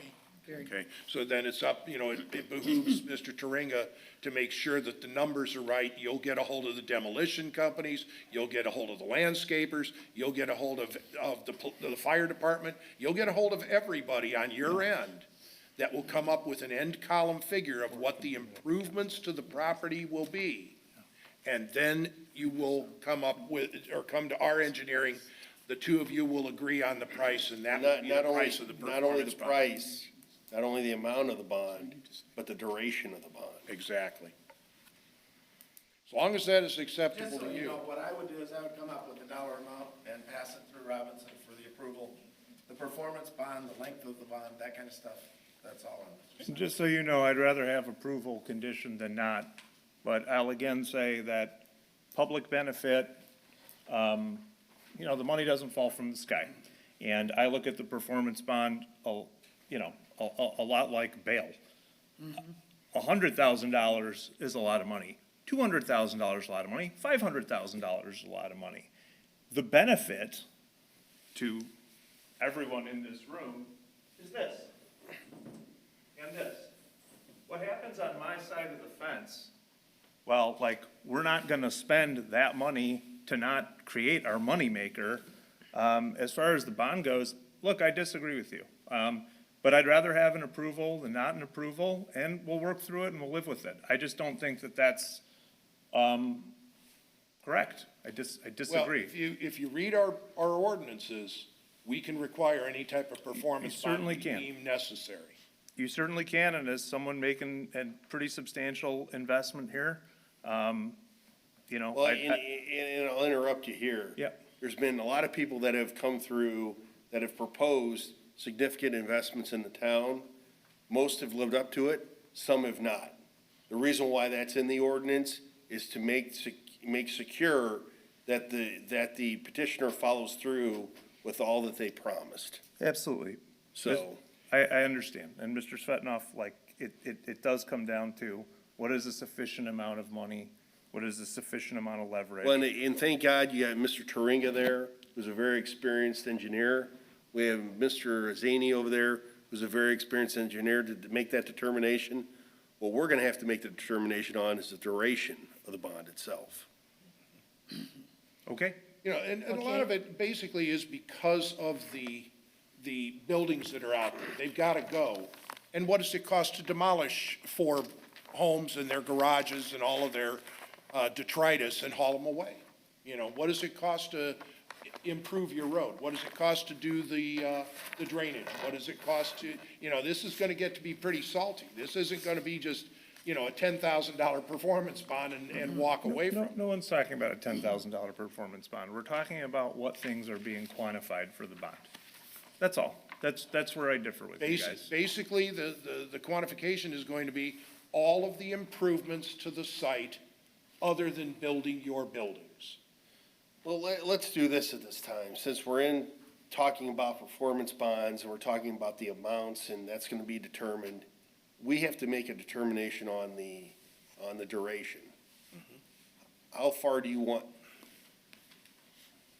very good. Okay, so then it's up, it behooves Mr. Turinga to make sure that the numbers are right. You'll get a hold of the demolition companies, you'll get a hold of the landscapers, you'll get a hold of the fire department, you'll get a hold of everybody on your end that will come up with an end column figure of what the improvements to the property will be. And then you will come up with, or come to our engineering, the two of you will agree on the price, and that will be the price of the Not only performance the bond. price, not only the amount of the bond, but the duration of the bond. Exactly. As long as that is acceptable Just so to you you. know, what I would do is I would come up with a dollar amount and pass it through Robinson for the approval. The performance bond, the length of the bond, that kind of stuff, that's all on Mr. And just so you know, I'd rather have approval conditioned than not, but I'll again say that public benefit, the money doesn't fall from the sky. And I look at the performance bond, a lot like bail. $100,000 is a lot of money. $200,000 is a lot of money. $500,000 is a lot of money. The benefit to everyone in this room is this and this. What happens on my side of the fence? Well, we're not gonna spend that money to not create our moneymaker. As far as the bond goes, look, I disagree with you. But I'd rather have an approval than not an approval, and we'll work through it and we'll live with it. I just don't think that that's, correct. I Well, disagree. if you read our ordinances, we can require any type of performance You bond certainly we can. deem necessary. You certainly can, and as someone making a pretty substantial investment here, Well, I- and I'll interrupt you here. Yeah. There's been a lot of people that have come through that have proposed significant investments in the town. Most have lived up to it, some have not. The reason why that's in the ordinance is to make secure that the petitioner follows through with all that they promised. absolutely. So, I understand, and Mr. Svetnoff, it does come down to, what is a sufficient amount of money? What is a sufficient amount of leverage? well, and thank God you got Mr. Turinga there, who's a very experienced engineer. We have Mr. Zany over there, who's a very experienced engineer to make that determination. What we're gonna have to make the determination on is the duration of the bond itself. Okay, And a lot of it basically is because of the buildings that are out there. They've got to go. And what does it cost to demolish 4 homes and their garages and all of their detritus and haul them away? What does it cost to improve your road? What does it cost to do the drainage? What does it cost to, this is going to get to be pretty salty. This isn't going to be just, a $10,000 performance bond and walk away from it. no one's talking about a $10,000 performance bond. We're talking about what things are being quantified for the bond. That's all. That's where I differ with you guys. Basically, the quantification is going to be all of the improvements to the site other than building your buildings. Well, let's do this at this time, since we're talking about performance bonds, and we're talking about the amounts, and that's gonna be determined. We have to make a determination on the duration. How far do you want?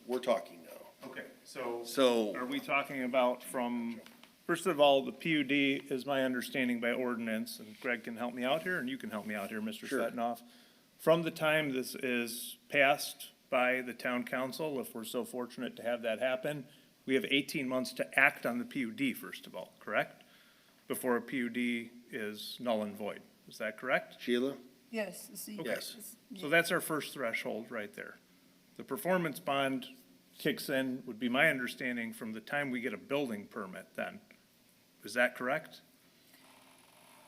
We're talking now. Okay, so So, are we talking about first of all, the PUD is my understanding by ordinance, and Greg can help me out here, and you can help me out here, Mr. Sure. Svetnoff. From the time this is passed by the town council, if we're so fortunate to have that happen, we have 18 months to act on the PUD, first of all, correct? Before a PUD is null and void. Is that correct? Sheila? Yes, see. Yes. So that's our first threshold right there. The performance bond kicks in, would be my understanding, from the time we get a building permit then. Is that correct?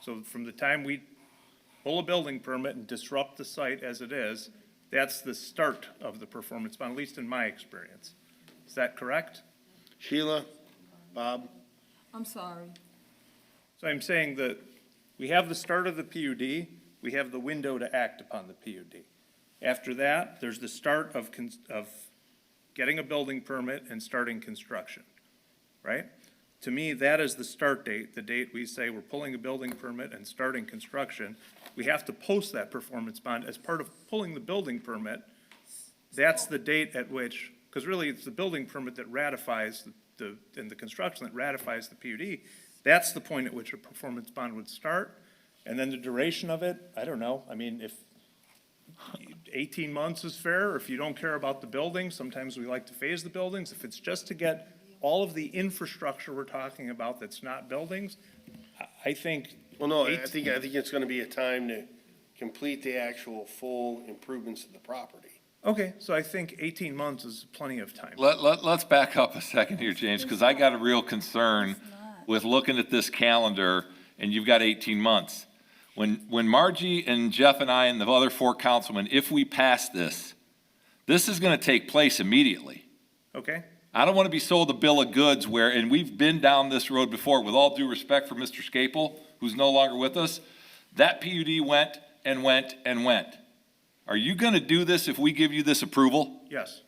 So from the time we pull a building permit and disrupt the site as it is, that's the start of the performance bond, at least in my experience. Is that correct? Sheila? Bob? I'm sorry. So I'm saying that we have the start of the PUD, we have the window to act upon the PUD. After that, there's the start of getting a building permit and starting construction, right? To me, that is the start date, the date we say we're pulling a building permit and starting construction. We have to post that performance bond as part of pulling the building permit. That's the date at which, because really it's the building permit that ratifies and the construction that ratifies the PUD. That's the point at which a performance bond would start. And then the duration of it, I don't know. I mean, if 18 months is fair, or if you don't care about the buildings, sometimes we like to phase the buildings. If it's just to get all of the infrastructure we're talking about that's not buildings, I think. Well, no, I think it's gonna be a time to complete the actual full improvements of the property. Okay, so I think 18 months is plenty of time. Let's back up a second here, James, because I got a real concern with looking at this calendar, and you've got 18 months. When Margie and Jeff and I and the other 4 councilmen, if we pass this, this is gonna take place immediately. Okay? I don't want to be sold a bill of goods where, and we've been down this road before, with all due respect for Mr. Scapel, who's no longer with us, that PUD went and went and went. Are you going to do this if we give you this approval? Yes.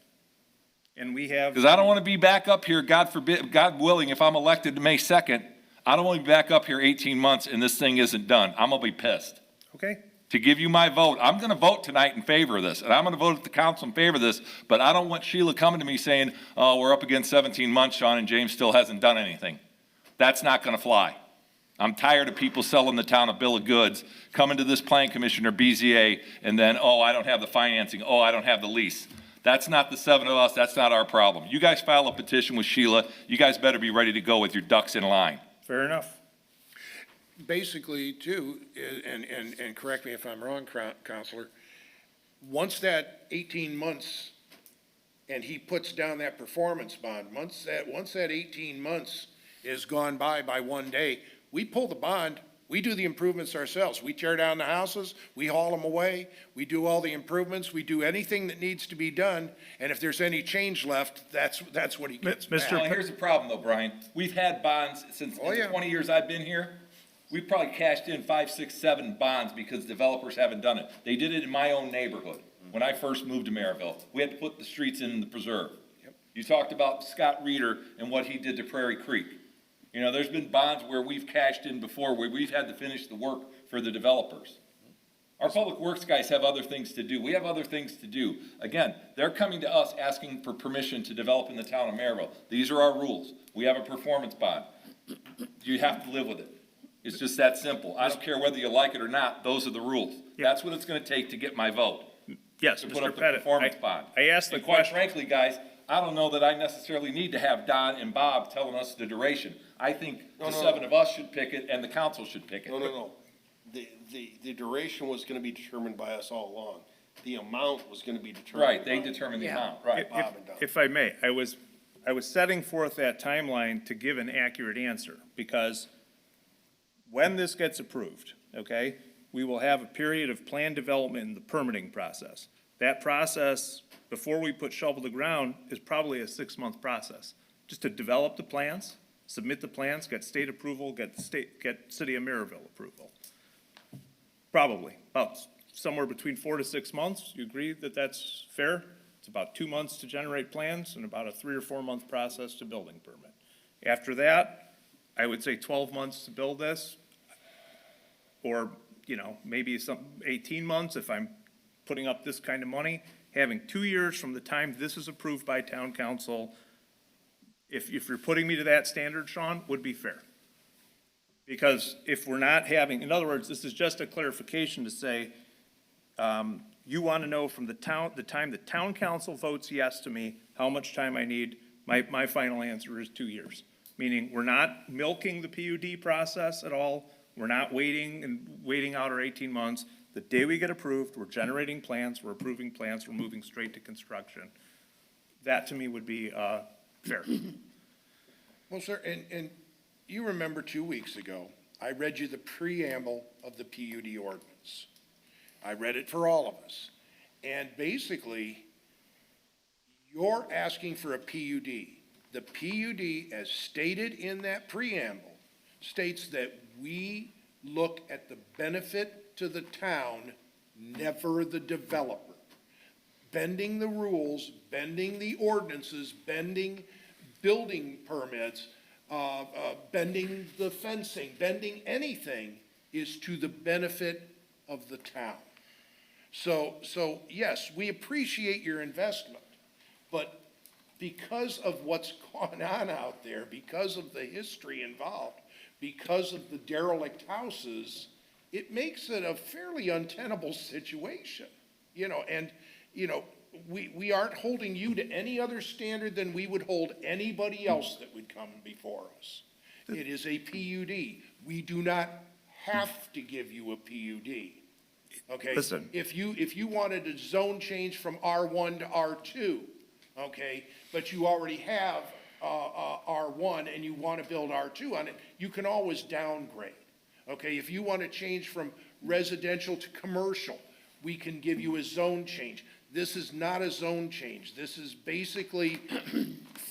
And we have. Because I don't want to be back up here, God forbid, God willing, if I'm elected May 2nd, I don't want to be back up here 18 months and this thing isn't done. I'm going to be pissed. Okay? To give you my vote. I'm going to vote tonight in favor of this, and I'm going to vote at the council in favor of this, but I don't want Sheila coming to me saying, oh, we're up against 17 months, Sean, and James still hasn't done anything. That's not going to fly. I'm tired of people selling the town a bill of goods, coming to this plan commission or BZA, and then, oh, I don't have the financing, oh, I don't have the lease. That's not the 7 of us, that's not our problem. You guys file a petition with Sheila, you guys better be ready to go with your ducks in line. Fair enough. Basically, too, and correct me if I'm wrong, Counselor, once that 18 months, and he puts down that performance bond, once that 18 months is gone by one day, we pull the bond, we do the improvements ourselves. We tear down the houses, we haul them away, we do all the improvements, we do anything that needs to be done, and if there's any change left, that's what he gets back. Well, here's the problem though, Brian. We've had bonds since Oh, yeah. the 20 years I've been here. We've probably cashed in 5, 6, 7 bonds because developers haven't done it. They did it in my own neighborhood. When I first moved to Merrillville, we had to put the streets in the preserve. Yep. You talked about Scott Reeder and what he did to Prairie Creek. You know, there's been bonds where we've cashed in before, where we've had to finish the work for the developers. Our public works guys have other things to do. We have other things to do. Again, they're coming to us asking for permission to develop in the town of Merrillville. These are our rules. We have a performance bond. You have to live with it. It's just that simple. I don't care whether you like it or not, those are the rules. That's what it's gonna take to get my vote. Yes, To put Mr. up the Pettit. performance bond. I asked the And quite question. frankly, guys, I don't know that I necessarily need to have Don and Bob telling us the duration. I think the 7 of us should pick it and the council should pick it. No. The duration was gonna be determined by us all along. The amount was gonna be determined. Right, they by determine the Yeah. amount, right. Bob and Don. If I may, I was setting forth that timeline to give an accurate answer, because when this gets approved, okay, we will have a period of plan development in the permitting process. That process, before we put shovel to ground, is probably a 6-month process, just to develop the plans, submit the plans, get state approval, get city of Merrillville approval. Probably, about somewhere between 4 to 6 months. You agree that that's fair? It's about 2 months to generate plans and about a 3 or 4 month process to building permit. After that, I would say 12 months to build this, or, maybe 18 months if I'm putting up this kind of money. Having 2 years from the time this is approved by town council, if you're putting me to that standard, Sean, would be fair. Because if we're not having, in other words, this is just a clarification to say, you want to know from the time the town council votes yes to me, how much time I need. My final answer is 2 years. Meaning, we're not milking the PUD process at all. We're not waiting out our 18 months. The day we get approved, we're generating plans, we're approving plans, we're moving straight to construction. That to me would be fair. Well, sir, and you remember 2 weeks ago, I read you the preamble of the PUD ordinance. I read it for all of us. And basically, you're asking for a PUD. The PUD, as stated in that preamble, states that we look at the benefit to the town, never the developer. Bending the rules, bending the ordinances, bending building permits, bending the fencing, bending anything is to the benefit of the town. So yes, we appreciate your investment, but because of what's gone on out there, because of the history involved, because of the derelict houses, it makes it a fairly untenable situation, and we aren't holding you to any other standard than we would hold anybody else that would come before us. It is a PUD. We do not have to give you a PUD. Okay? Listen. If you wanted a zone change from R1 to R2, okay, but you already have R1 and you want to build R2 on it, you can always downgrade. Okay, if you want to change from residential to commercial, we can give you a zone change. This is not a zone change. This is basically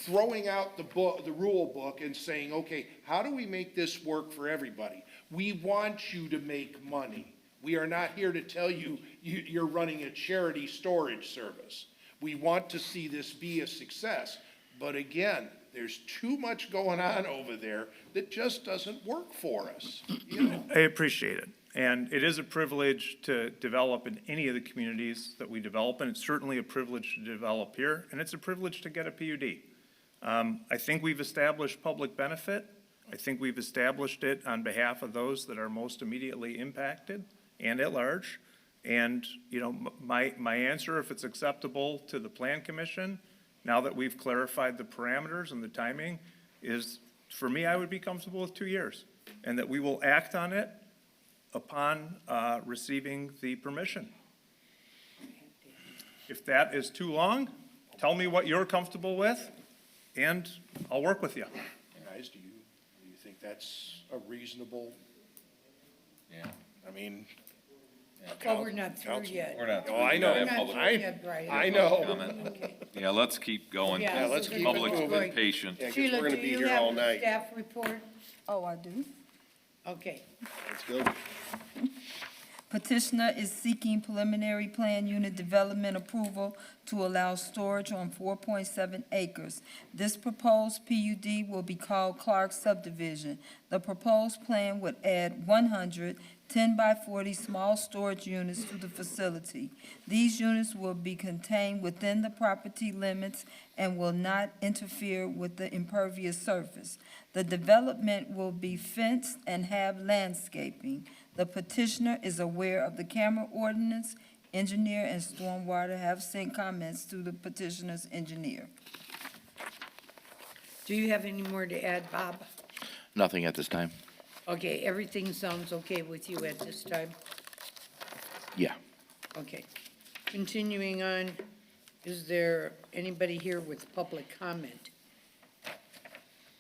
throwing out the rule book and saying, okay, how do we make this work for everybody? We want you to make money. We are not here to tell you you're running a charity storage service. We want to see this be a success. But again, there's too much going on over there that just doesn't work for us, you know? I appreciate it. And it is a privilege to develop in any of the communities that we develop, and it's certainly a privilege to develop here, and it's a privilege to get a PUD. I think we've established public benefit. I think we've established it on behalf of those that are most immediately impacted and at large. And, you know, my answer, if it's acceptable to the Plan Commission, now that we've clarified the parameters and the timing, is, for me, I would be comfortable with 2 years, and that we will act on it upon receiving the permission. If that is too long, tell me what you're comfortable with, and I'll work with you. Guys, do you think that's a reasonable? Yeah. I mean. Well, we're not through Council- yet. We're not. Oh, I know. We're not through I- yet, Brian. I know. Comment. Okay. Yeah, let's keep going. Yeah, let's keep it Public's moving. been patient. Yeah, 'cause Sheila, we're do gonna be you here have all a night. staff report? Oh, I do. Okay. Let's go. Petitioner is seeking preliminary plan unit development approval to allow storage on 4.7 acres. This proposed PUD will be called Clark subdivision. The proposed plan would add 100 10-by-40 small storage units to the facility. These units will be contained within the property limits and will not interfere with the impervious surface. The development will be fenced and have landscaping. The petitioner is aware of the camera ordinance. Engineer and stormwater have sent comments to the petitioner's engineer. Do you have any more to add, Bob? Nothing at this time. Okay, everything sounds okay with you at this time? Yeah. Okay. Continuing on, is there anybody here with public comment?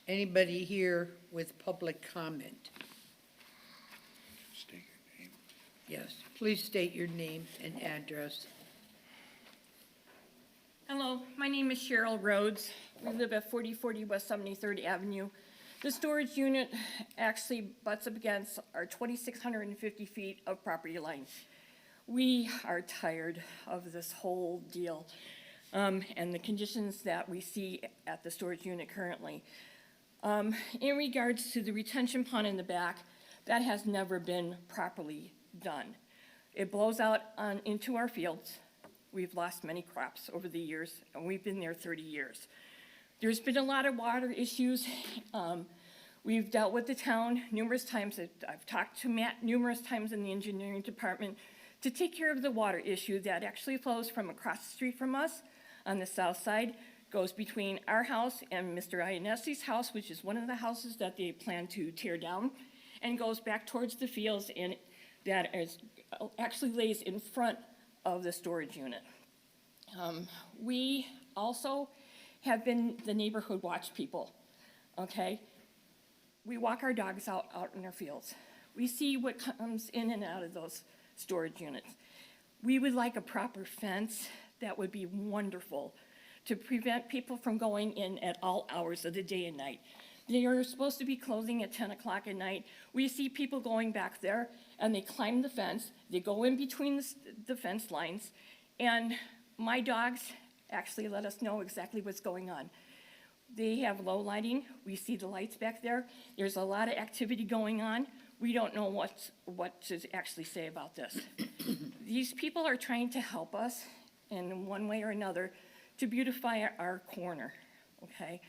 Anybody here with public comment? State your name. Yes, please state your name and address. Hello, my name is Cheryl Rhodes. We live at 4040 West 73rd Avenue. The storage unit actually butts up against our 2,650 feet of property line. We are tired of this whole deal and the conditions that we see at the storage unit currently. In regards to the retention pond in the back, that has never been properly done. It blows out into our fields. We've lost many crops over the years, and we've been there 30 years. There's been a lot of water issues. We've dealt with the town numerous times. I've talked to Matt numerous times in the engineering department to take care of the water issue that actually flows from across the street from us on the south side, goes between our house and Mr. Ionesi's house, which is one of the houses that they plan to tear down, and goes back towards the fields, and that actually lays in front of the storage unit. We also have been the neighborhood watch people, okay? We walk our dogs out in our fields. We see what comes in and out of those storage units. We would like a proper fence. That would be wonderful to prevent people from going in at all hours of the day and night. They are supposed to be closing at 10 o'clock at night. We see people going back there, and they climb the fence. They go in between the fence lines, and my dogs actually let us know exactly what's going on. They have low lighting. We see the lights back there. There's a lot of activity going on. We don't know what to actually say about this. These people are trying to help us in one way or another to beautify our corner, okay?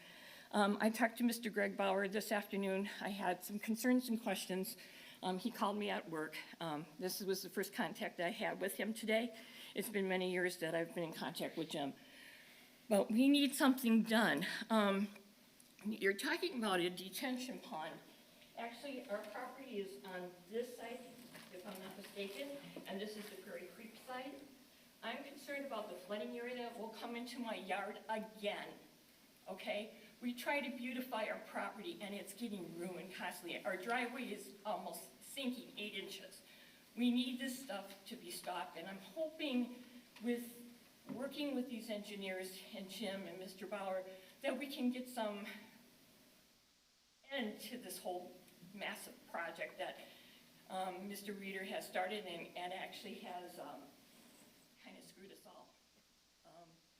I talked to Mr. Greg Bauer this afternoon. I had some concerns and questions. He called me at work. This was the first contact I had with him today. It's been many years that I've been in contact with Jim. But we need something done. You're talking about a detention pond. Actually, our property is on this side, if I'm not mistaken, and this is the Prairie Creek side. I'm concerned about the flooding area that will come into my yard again, okay? We try to beautify our property, and it's getting ruined constantly. Our driveway is almost sinking 8 inches. We need this stuff to be stopped, and I'm hoping with working with these engineers and Jim and Mr. Bauer, that we can get some end to this whole massive project that Mr. Reeder has started and actually has kind of screwed us all.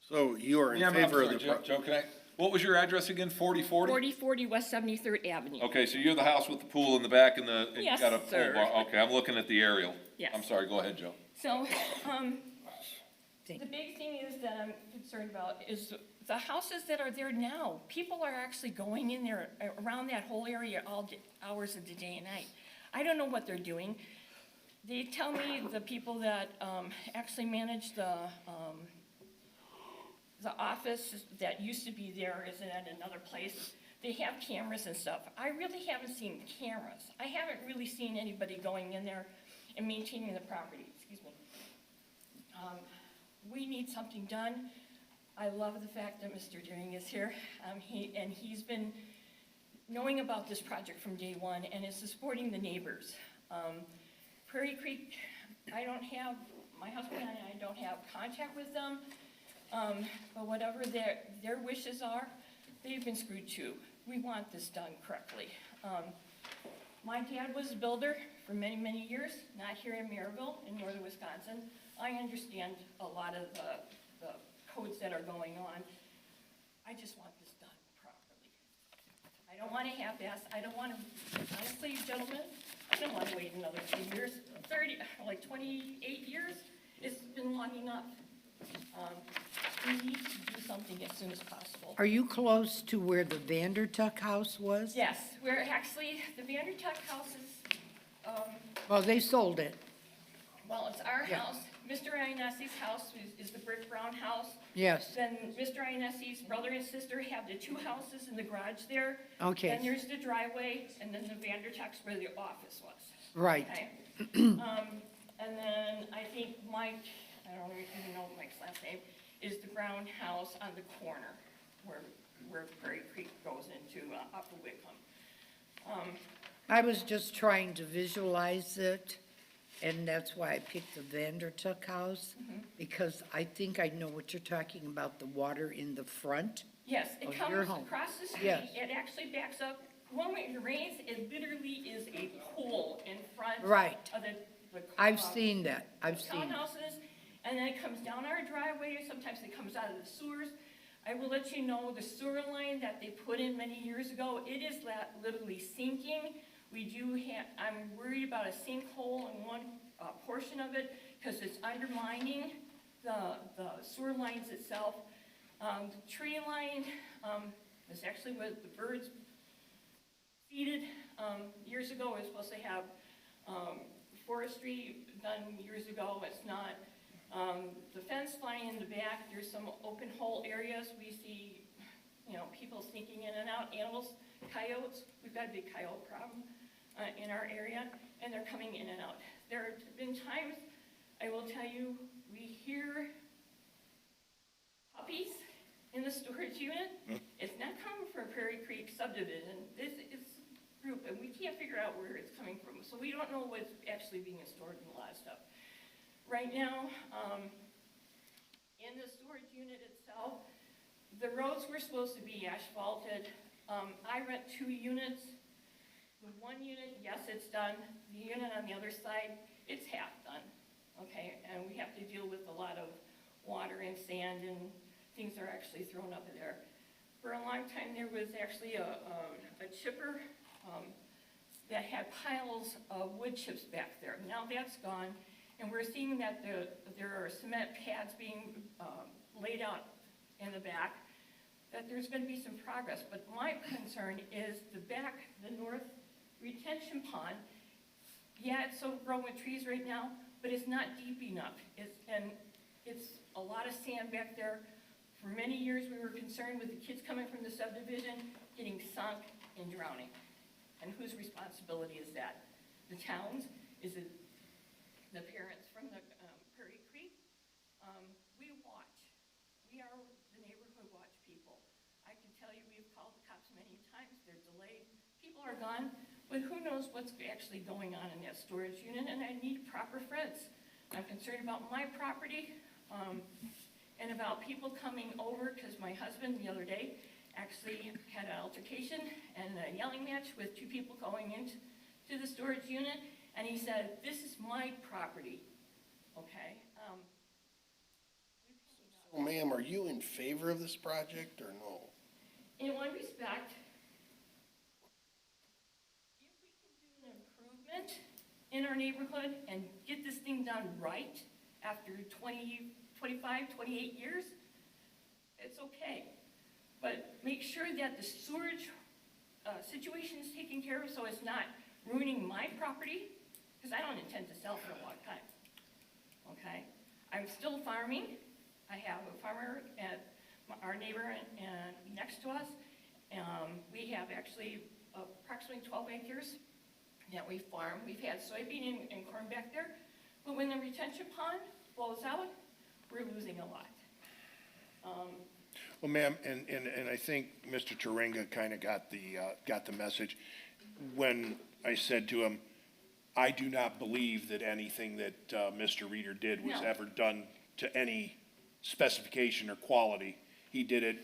So you are in Yeah, I'm favor of sorry, the, Joe, can I, what was your address again, 4040? 4040 West 73rd Avenue. Okay, so you're the house with the pool in the back and the, and Yes, got a pole sir. bar, okay, I'm looking at the aerial. Yes. I'm sorry, go ahead, Joe. So, the big thing is that I'm concerned about is the houses that are there now. People are actually going in there around that whole area all hours of the day and night. I don't know what they're doing. They tell me the people that actually manage the office that used to be there is at another place. They have cameras and stuff. I really haven't seen cameras. I haven't really seen anybody going in there and maintaining the property. Excuse me. We need something done. I love the fact that Mr. Deering is here. He's been knowing about this project from day one and is supporting the neighbors. Prairie Creek, my husband and I don't have contact with them, but whatever their wishes are, they've been screwed too. We want this done correctly. My dad was a builder for many, many years, not here in Merrillville, in northern Wisconsin. I understand a lot of the codes that are going on. I just want this done properly. I don't want to half-ass, I don't want to, honestly, gentlemen, I don't want to wait another 2 years, 28 years. It's been long enough. We need to do something as soon as possible. Are you close to where the Vandertuck house was? Yes, we're actually, the Vandertuck house is, Well, they sold it. well, it's our Yeah. house. Mr. Ionesi's house is the brick brown house. Yes. Then Mr. Ionesi's brother and sister have the 2 houses in the garage there. Okay. Then there's the driveway, and then the Vandertuck's where the office was. Right. Okay? And then I think Mike, I don't even know Mike's last name, is the brown house on the corner where Prairie Creek goes into Upper Wickham. I was just trying to visualize it, and that's why I picked the Vandertuck house, because I think I know what you're talking about, the water in the front. Yes, it Of your comes home. across the street. Yes. It actually backs up. When it rains, it literally is a pool in front Right. of the I've seen that, I've seen it. townhouses, and then it comes down our driveway. Sometimes it comes out of the sewers. I will let you know the sewer line that they put in many years ago, it is literally sinking. I'm worried about a sinkhole in one portion of it because it's undermining the sewer lines itself. The tree line is actually where the birds seeded years ago. It was supposed to have forestry done years ago. It's not. The fence line in the back, there's some open hole areas. We see, people sneaking in and out, animals, coyotes. We've got a big coyote problem in our area, and they're coming in and out. There have been times, I will tell you, we hear puppies in the storage unit. It's not coming from Prairie Creek subdivision. This is a group, and we can't figure out where it's coming from. So we don't know what's actually being stored in a lot of stuff. Right now, in the storage unit itself, the roads were supposed to be asphalted. I rent 2 units. The 1 unit, yes, it's done. The unit on the other side, it's half done, okay? And we have to deal with a lot of water and sand and things are actually thrown up in there. For a long time, there was actually a chipper that had piles of wood chips back there. Now that's gone, and we're seeing that there are cement pads being laid out in the back, that there's going to be some progress. But my concern is the north retention pond. Yeah, it's overgrown with trees right now, but it's not deep enough. It's a lot of sand back there For many years, we were concerned with the kids coming from the subdivision getting sunk and drowning. And whose responsibility is that? The town's? Is it the parents from the Prairie Creek? We watch. We are the neighborhood watch people. I can tell you, we've called the cops many times. They're delayed. People are gone, but who knows what's actually going on in that storage unit, and I need proper fence. I'm concerned about my property, and about people coming over, because my husband the other day actually had an altercation and a yelling match with two people going into the storage unit, and he said, "This is my property," okay? So, ma'am, are you in favor of this project or no? In one respect, if we can do an improvement in our neighborhood and get this thing done right after 20, 25, 28 years, it's okay. But make sure that the sewerage situation is taken care of so it's not ruining my property, because I don't intend to sell for a long time, okay? I'm still farming. I have a farmer at our neighbor and next to us. We have actually approximately 12 acres that we farm. We've had soybean and corn back there, but when the retention pond blows out, we're losing a lot. Well, ma'am, and I think Mr. Turinga kind of got the message. When I said to him, I do not believe that anything that Mr. Reeder did was No. ever done to any specification or quality. He did it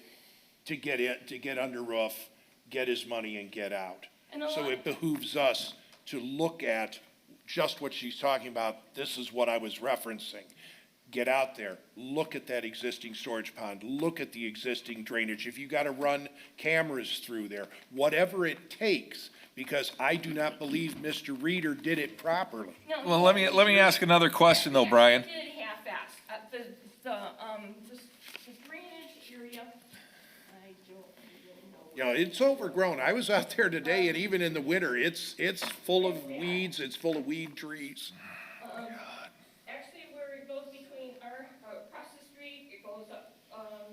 to get under roof, get his money and get out. And a So lot- it behooves us to look at just what she's talking about. This is what I was referencing. Get out there, look at that existing storage pond, look at the existing drainage. If you gotta run cameras through there, whatever it takes, because I do not believe Mr. Reeder did it properly. No, Well, let me ask another question though, Brian. He did half-ass. The drainage area, I don't even know. You know, it's overgrown. I was out there today, and even in the winter, it's full of weeds, it's full of weed trees. Actually, where it goes between across the street, it goes up,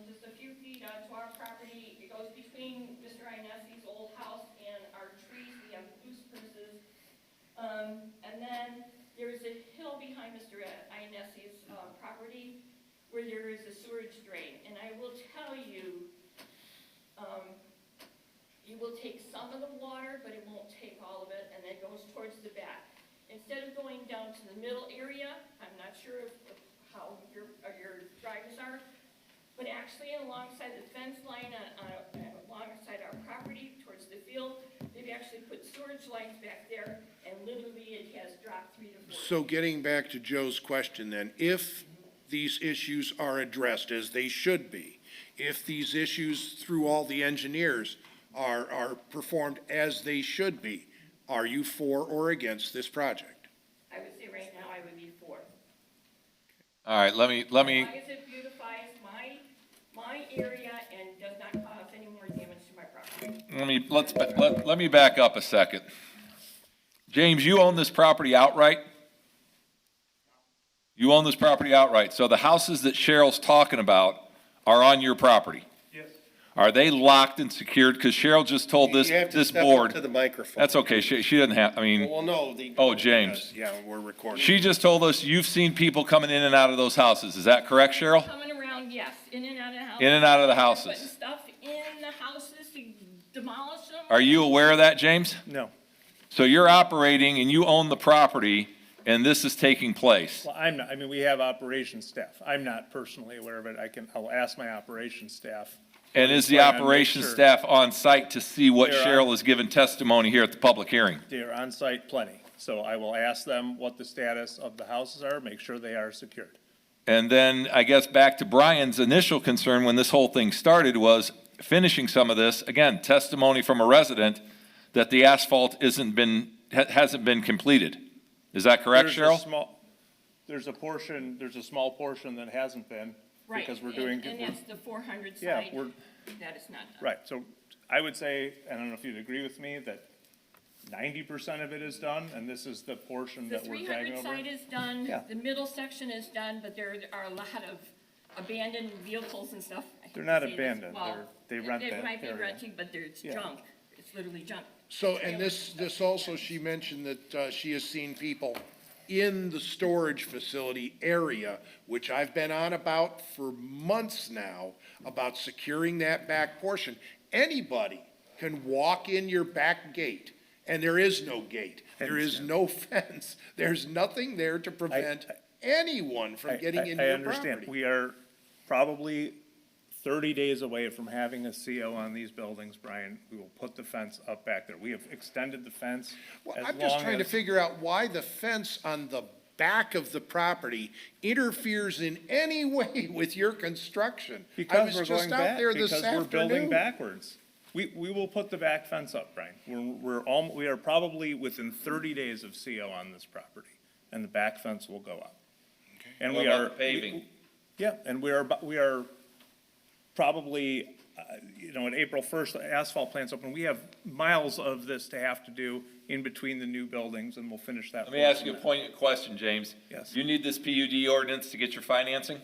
just a few feet onto our property. It goes between Mr. Inesi's old house and our trees. We have blue spruces. And then there's a hill behind Mr. Inesi's, property where there is a sewage drain. And I will tell you, it will take some of the water, but it won't take all of it, and it goes towards the back. Instead of going down to the middle area, I'm not sure how your drivers are, but actually alongside the fence line, alongside our property towards the field, they've actually put storage lines back there, and literally it has dropped 3 to 4. So getting back to Joe's question then, if these issues are addressed as they should be, if these issues through all the engineers are performed as they should be, are you for or against this project? I would say right now I would be for. All right, let me, As long as it beautifies my area and does not cause any more damage to my property. let me back up a second. James, you own this property outright? You own this property outright, so the houses that Cheryl's talking about are on your property? Yes. Are they locked and secured? Because Cheryl just told this You have to step up board. to the microphone. That's okay, she doesn't have, I mean, Well, no, the. oh, James. Yeah, we're recording. She just told us you've seen people coming in and out of those houses. Is that correct, Cheryl? Coming around, yes, in and out of the house. In and out of the They're houses. Putting stuff in the houses to demolish them. Are you aware of that, James? No. So you're operating and you own the property and this is taking place? Well, I'm not, I mean, we have operations staff. I'm not personally aware of it. I'll ask my operations staff. And is the Try and make operations sure. staff on site to see what They're Cheryl on- has given testimony here at the public hearing? They're on site plenty. So I will ask them what the status of the houses are, make sure they are secured. And then I guess back to Brian's initial concern when this whole thing started was finishing some of this. Again, testimony from a resident that the asphalt hasn't been completed. Is that correct, Cheryl? There's a small portion that hasn't been. Right, Because we're doing. and that's the 400 Yeah, side, that is not done. Right, so I would say, I don't know if you'd agree with me, that 90% of it is done, and this is the portion The that we're dragging 300 over. side is done, Yeah. the middle section is done, but there are a lot of abandoned vehicles and stuff They're not Say this- abandoned, well, they rent that It might be area. renting, but there's Yeah. junk. It's literally junk. So, and this also, she mentioned that she has seen people in the storage facility area, which I've been on about for months now, about securing that back portion. Anybody can walk in your back gate, and there is no gate. There is no fence. There's nothing there to prevent anyone from getting into I your understand. property. We are probably 30 days away from having a CO on these buildings, Brian. We will put the fence up back there. We have extended the fence Well, as I'm just long trying to as- figure out why the fence on the back of the property interferes in any way with your construction. I Because was we're just going out back, there this because we're building afternoon. backwards. We will put the back fence up, Brian. We are probably within 30 days of CO on this property, and the back fence will go up. And What we about are. the paving? Yeah, and we are probably, at April 1st, the asphalt plant's open. We have miles of this to have to do in between the new buildings, and we'll finish that. Let me ask portion you a then. poignant question, James. Yes. You need this PUD ordinance to get your financing?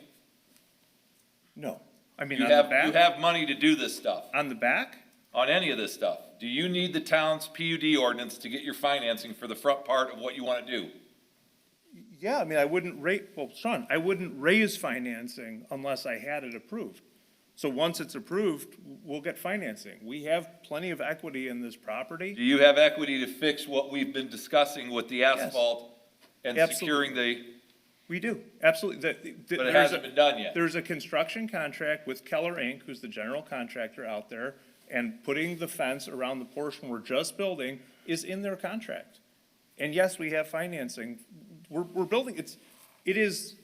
No, I mean, You on the have, you back, have money to do this stuff, on the back? on any of this stuff. Do you need the town's PUD ordinance to get your financing for the front part of what you want to do? Yeah, I mean, I wouldn't Sean, I wouldn't raise financing unless I had it approved. So once it's approved, we'll get financing. We have plenty of equity in this property. Do you have equity to fix what we've been discussing with the asphalt and securing the, We do, absolutely. but it hasn't been done yet? There's a construction contract with Keller Inc., who's the general contractor out there, and putting the fence around the portion we're just building is in their contract. And yes, we have financing. We're building, it is,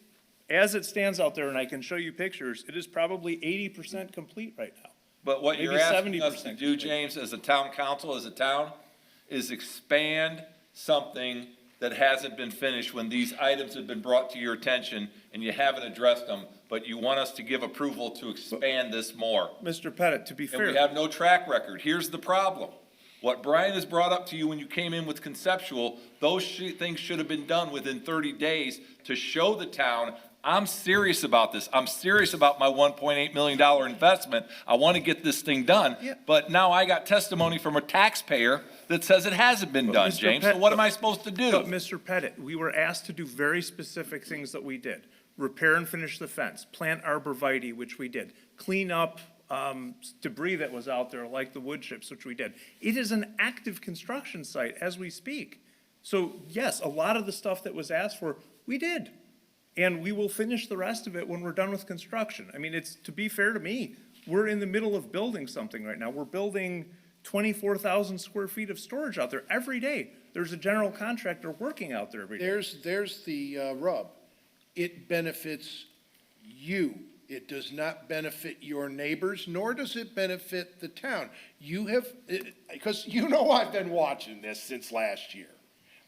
as it stands out there, and I can show you pictures, it is probably 80% complete right now. But what you're Maybe asking us 70% to do, complete. James, as a town council, as a town, is expand something that hasn't been finished when these items have been brought to your attention and you haven't addressed them, but you want us to give approval to expand this more. Mr. Pettit, to be And fair. we have no track record. Here's the problem. What Brian has brought up to you when you came in with conceptual, those things should have been done within 30 days to show the town, I'm serious about this. I'm serious about my $1.8 million investment. I want to get this thing done. Yeah. But now I got testimony from a taxpayer that says it hasn't been done, Mr. James. So what am I supposed to do? But Mr. Pettit, we were asked to do very specific things that we did. Repair and finish the fence, plant arborvitae, which we did, clean up debris that was out there, like the wood chips, which we did. It is an active construction site as we speak. So yes, a lot of the stuff that was asked for, we did. And we will finish the rest of it when we're done with construction. I mean, to be fair to me, we're in the middle of building something right now. We're building 24,000 square feet of storage out there every day. There's a general contractor working out there every day. There's the rub. It benefits you. It does not benefit your neighbors, nor does it benefit the town. You have, because you know I've been watching this since last year.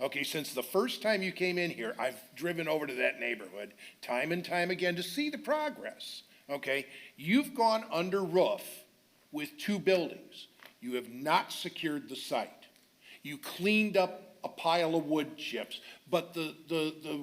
Okay, since the first time you came in here, I've driven over to that neighborhood time and time again to see the progress. Okay, you've gone under roof with 2 buildings. You have not secured the site. You cleaned up a pile of wood chips, but the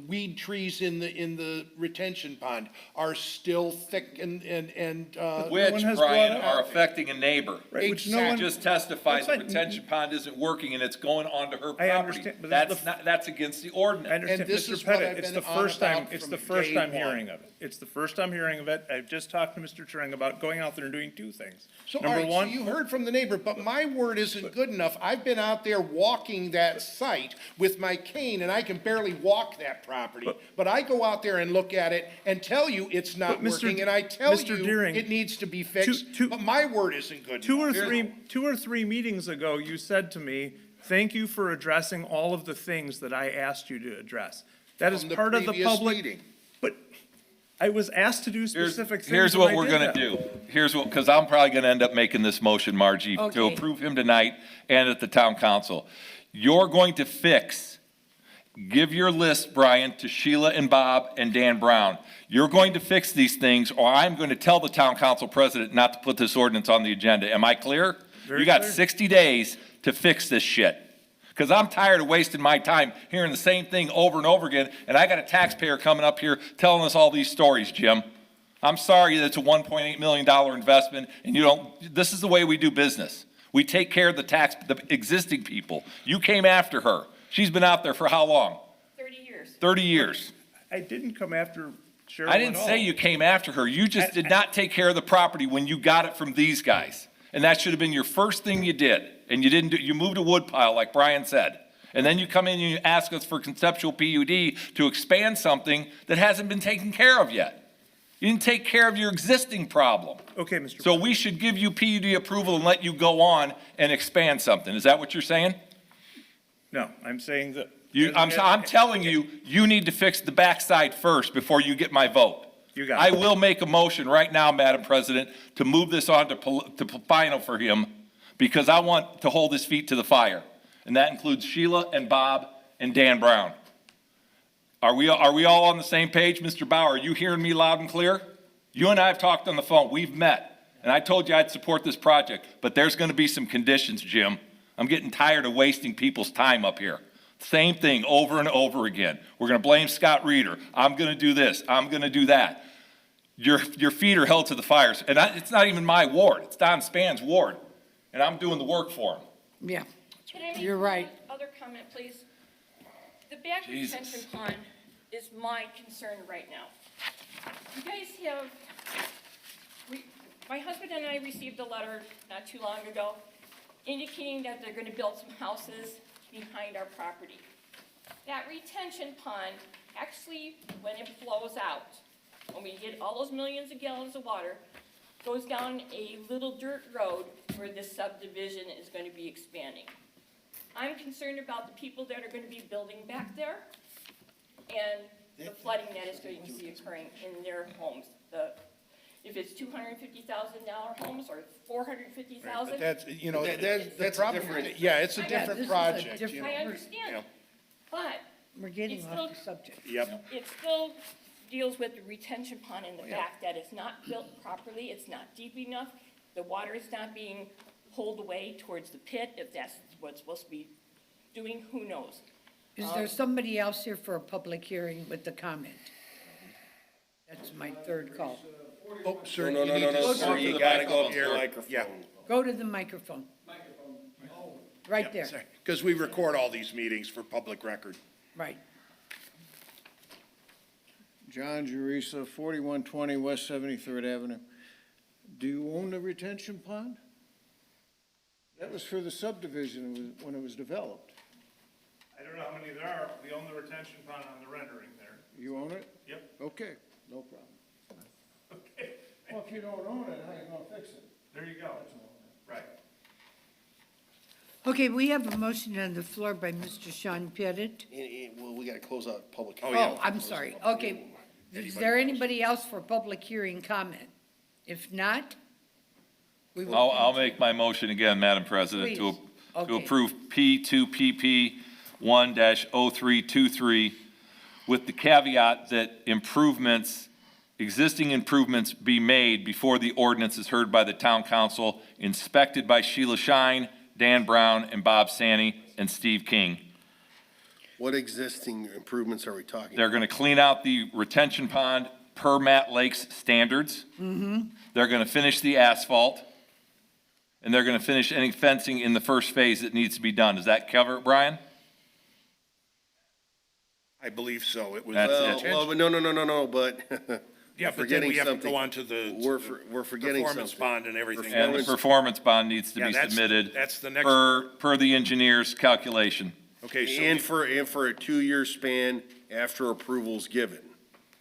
weed trees in the retention pond are still thick and Which, one has Brian, brought are up- affecting a neighbor. Right, which no She one- just testified That's the fine. retention pond isn't working and it's going onto her I property. understand, but this is That's against the ordinance. I understand, And this Mr. is what Pettit, I've it's been the on first time, about it's from the first day time one. hearing of it. It's the first time hearing of it. I've just talked to Mr. Turing about going out there and doing 2 things. So, all Number right, so one, you heard from the neighbor, but my word isn't good enough. I've been out there walking that site with my cane, and I can barely walk that property. But I go out there and look at it and tell you it's not But Mr. working, and I tell Mr. you Deering, it needs to be fixed, two- but my word isn't good two or enough. two or three meetings ago, you said to me, thank you for addressing all of the things that I asked you to address. That is From the part of the previous public. meeting. But I was asked to do specific things. Here's and what I we're did gonna them. do. Here's what, because I'm probably gonna end up making this motion, Margie, to Okay. approve him tonight and at the town council. You're going to give your list, Brian, to Sheila and Bob and Dan Brown. You're going to fix these things, or I'm going to tell the town council president not to put this ordinance on the agenda. Am I clear? Very You got clear. 60 days to fix this shit. Because I'm tired of wasting my time hearing the same thing over and over again, and I got a taxpayer coming up here telling us all these stories, Jim. I'm sorry that it's a $1.8 million investment, and you don't, this is the way we do business. We take care of the existing people. You came after her. She's been out there for how long? 30 years. 30 years. I didn't come after Cheryl I didn't at all. say you came after her. You just did not take care of the property when you got it from these guys. And that should have been your first thing you did. And you didn't do, you moved a wood pile, like Brian said. And then you come in and you ask us for conceptual PUD to expand something that hasn't been taken care of yet. You didn't take care of your existing problem. Okay, Mr. So we should give you PUD approval and let you go on and expand something. Is that what you're saying? No, I'm saying that. I'm telling you, you need to fix the backside first before you get my vote. You got I it. will make a motion right now, Madam President, to move this on to final for him, because I want to hold his feet to the fire. And that includes Sheila and Bob and Dan Brown. Are we all on the same page? Mr. Bauer, are you hearing me loud and clear? You and I have talked on the phone. We've met. And I told you I'd support this project, but there's going to be some conditions, Jim. I'm getting tired of wasting people's time up here. Same thing over and over again. We're going to blame Scott Reeder. I'm going to do this. I'm going to do that. Your feet are held to the fires. And it's not even my ward. It's Don Span's ward. And I'm doing the work for him. Yeah, Can I make You're right. one other comment, please? The back Jesus. retention pond is my concern right now. You guys have, my husband and I received a letter not too long ago indicating that they're gonna build some houses behind our property. That retention pond, actually, when it flows out, when we get all those millions of gallons of water, goes down a little dirt road where this subdivision is gonna be expanding. I'm concerned about the people that are gonna be building back there and the flooding that is going to be occurring in their homes. If it's $250,000 homes or $450,000. But that's, you know, That's the a problem, different- yeah, it's a Yeah, different this is a project, you different- know. I understand, but we're getting It's off the still- subject. Yep. it still deals with the retention pond in the back that is not built properly, it's not deep enough, the water is not being pulled away towards the pit, if that's what's supposed to be doing, who knows? Is there somebody else here for a public hearing with the comment? That's my third call. Oh, sir, No, you need to sir, talk to you the gotta go up microphone, to your sir. microphone. Yeah. Go to the microphone. Right there, Because we record all these meetings for public record. right. John Jerisa, 4120 West 73rd Avenue. Do you own the retention pond? That was for the subdivision when it was developed. I don't know how many there are. We own the retention pond on the rendering there. You own it? Yep. Okay, no problem. Okay. Well, if you don't own it, how are you gonna fix it? There you go. Right. Okay, we have a motion on the floor by Mr. Sean Pettit. Well, we gotta close out public. Oh, yeah. Oh, I'm sorry. Okay. Is there anybody else for public hearing comment? If not, we will. I'll make my motion again, Madam President, to Please. Okay. approve P2PP 1-0323 with the caveat that existing improvements be made before the ordinance is heard by the town council, inspected by Sheila Shine, Dan Brown, and Bob Sanney, and Steve King. What existing improvements are we talking? They're gonna clean out the retention pond per Matt Lake's standards. They're gonna finish the asphalt. And they're gonna finish any fencing in the first phase that needs to be done. Does that cover it, Brian? I believe so. It was. That's it. Well, but no, but. Yeah, but then forgetting we have to something. go on to the. We're forgetting Performance something. bond and everything. And the else. performance bond needs to Yeah, be that's- submitted that's the next- per the engineer's calculation. Okay, so And for a 2-year span after approval's given,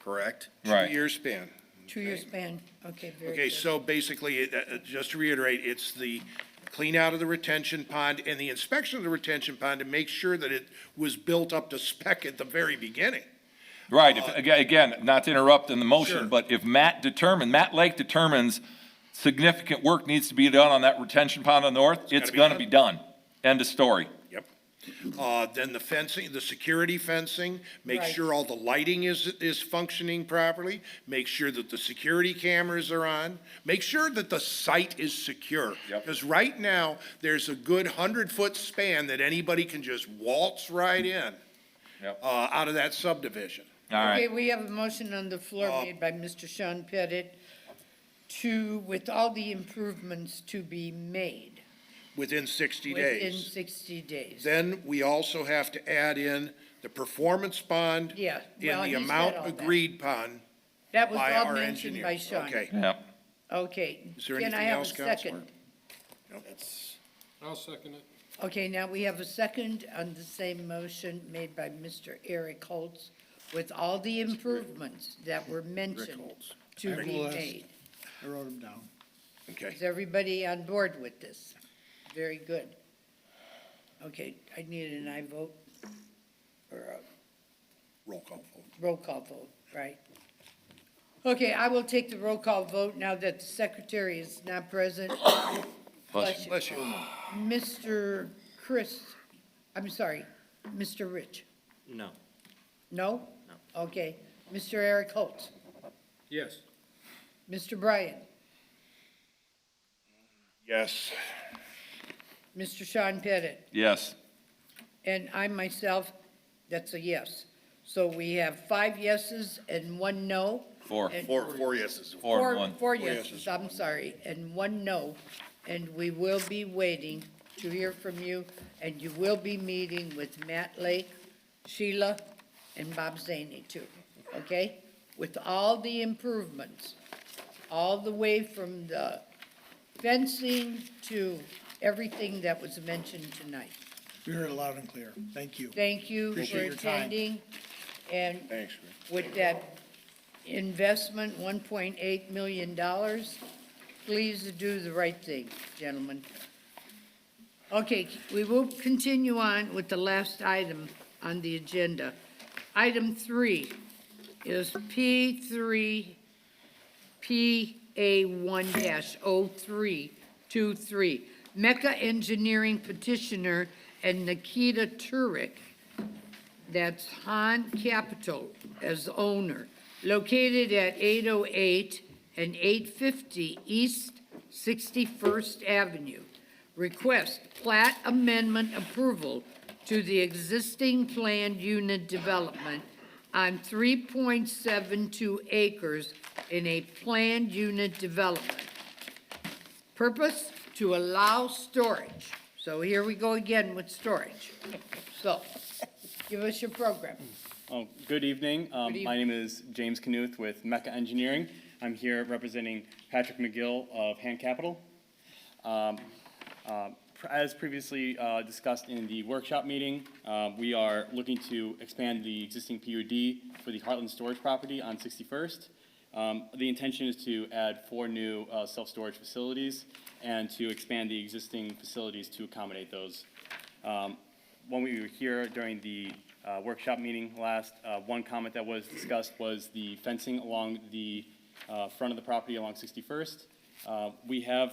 correct? Right. 2-year span. 2-year span, okay, very Okay, good. so basically, just to reiterate, it's the clean out of the retention pond and the inspection of the retention pond to make sure that it was built up to spec at the very beginning. Right, again, not to interrupt in the Sure. motion, but if Matt Lake determines significant work needs to be done on that retention pond on the north, it's be gonna done. be done. End of story. Yep. Then the fencing, the security fencing, make Right. sure all the lighting is functioning properly, make sure that the security cameras are on, make sure that the site is secure. Yep. Because right now, there's a good 100-foot span that anybody can just waltz right in, Yep. out of that subdivision. All Okay, right, we have a motion on the floor made by Mr. Sean Pettit with all the improvements to be made within 60 within days. 60 days. Then we also have to add in the performance bond. Yeah, In well, the he said amount all that. agreed upon That was by all our mentioned engineer. by Sean. Okay. yeah. Okay, Is there can I anything have a else, Counselor? second? That's, I'll second it. Okay, now we have a second on the same motion made by Mr. Eric Holtz with all the improvements that were mentioned Holtz. to I have be a list. made. I wrote them down. okay. Is everybody on board with this? Very good. Okay, I need an aye vote or a Roll call vote. roll call vote, right? Okay, I will take the roll call vote now that the secretary is not present. Bless you. Bless you. Mr. Mr. Rich? No. No? No. Okay. Mr. Eric Holtz? Yes. Mr. Bryan? Yes. Mr. Sean Pettit? Yes. And I myself, that's a yes. So we have 5 yeses and 1 no. Four. And- Four yeses. Four and one. Four yeses. yeses, I'm sorry, and 1 no. And we will be waiting to hear from you, and you will be meeting with Matt Lake, Sheila, and Bob Zaney too, okay? With all the improvements, all the way from the fencing to everything that was mentioned tonight. We heard it loud and clear. Thank you. Thank you for Appreciate your time. attending, and Thanks, Rick. with that investment, $1.8 million, please do the right thing, gentlemen. Okay, we will continue on with the last item on the agenda. Item 3 is P3, PA1-0323, Mecca Engineering petitioner and Nikita Turek, that's Han Capital as owner, located at 808 and 850 East 61st Avenue. Request plat amendment approval to the existing planned unit development on 3.72 acres in a planned unit development. Purpose, to allow storage. So here we go again with storage. So, give us your program. Oh, good evening. Good evening. My name is James Knuth with Mecca Engineering. I'm here representing Patrick McGill of Hand Capital. As previously discussed in the workshop meeting, we are looking to expand the existing PUD for the Heartland Storage property on 61st. The intention is to add 4 new self-storage facilities and to expand the existing facilities to accommodate those. When we were here during the workshop meeting last, one comment that was discussed was the fencing along the front of the property along 61st. We have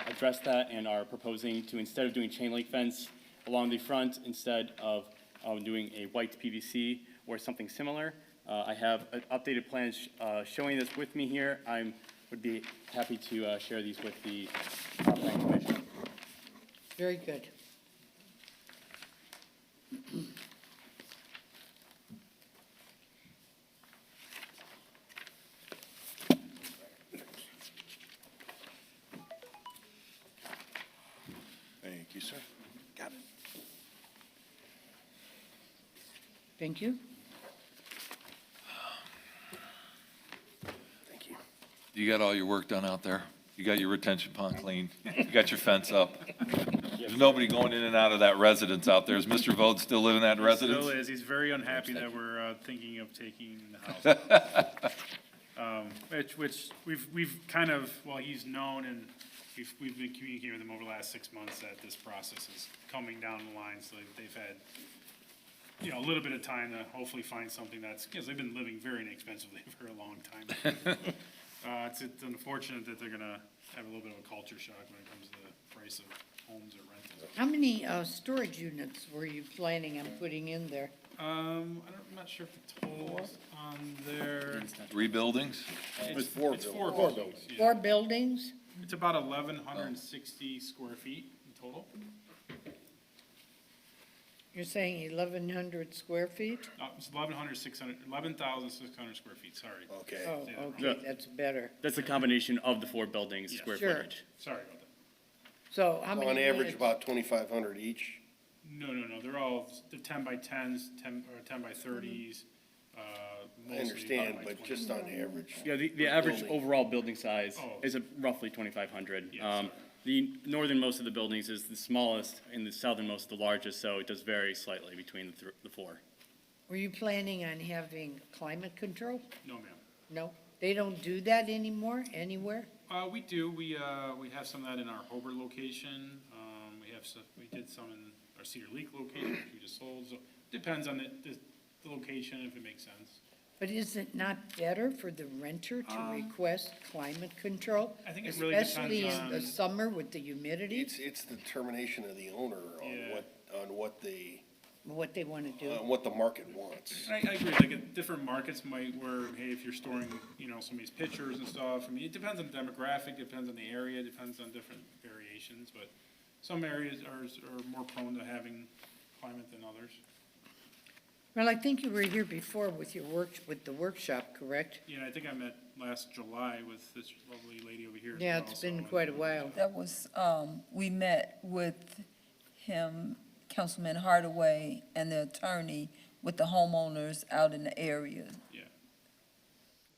addressed that and are proposing to, instead of doing chain link fence along the front, instead of doing a white PVC or something similar. I have updated plans showing this with me here. Would be happy to share these with the Plan Commission. Very good. Thank you, sir. Got it. Thank you. Thank you. You got all your work done out there? You got your retention pond cleaned? You got your fence up? There's nobody going in and out of that residence out there. Is Mr. Vode still living in that residence? Still is. He's very unhappy that we're thinking of taking the house. Which we've kind of, well, he's known and we've been communicating with him over the last 6 months that this process is coming down the line. So they've had, a little bit of time to hopefully find something because they've been living very inexpensively for a long time. It's unfortunate that they're gonna have a little bit of a culture shock when it comes to the price of homes or rentals. How many storage units were you planning on putting in there? I'm not sure if the total's on there. 3 buildings? It's four it's buildings. 4 buildings. yeah. 4 buildings? It's about 1,160 square feet in total. You're saying 1,100 square feet? It's 11,600 square feet, sorry. Okay. Oh, Yeah. okay, that's better. That's the combination of the four buildings, square Sure. footage. Sorry about that. So how many On average, units? about 2,500 each. No, they're all, they're 10 by 10s, 10 by 30s, I mostly understand, 5 by but 20s. just on average. Yeah, the average building. overall building size Oh. is roughly 2,500. Yeah, sorry. The northernmost of the buildings is the smallest, and the southernmost the largest, so it does vary slightly between the four. Were you planning on having climate control? No, ma'am. No? They don't do that anymore, anywhere? We do, we have some of that in our Hobart location, we did some in our Cedar Lake location, which we just sold, so depends on the location, if it makes sense. But is it not better for the renter to request climate control? I think it really depends Especially in the on- summer with the humidity, It's the determination of the owner Yeah. on what they, what they want to do? what the market wants. I agree, like, different markets might where, hey, if you're storing, somebody's pictures and stuff, I mean, it depends on the demographic, depends on the area, depends on different variations, but some areas are more prone to having climate than others. Well, I think you were here before with with the workshop, correct? Yeah, I think I met last July with this lovely lady over here. as Yeah, well, it's been so- quite a while. That was, we met with him, Councilman Hardaway, and the attorney with the homeowners out in the area. Yeah.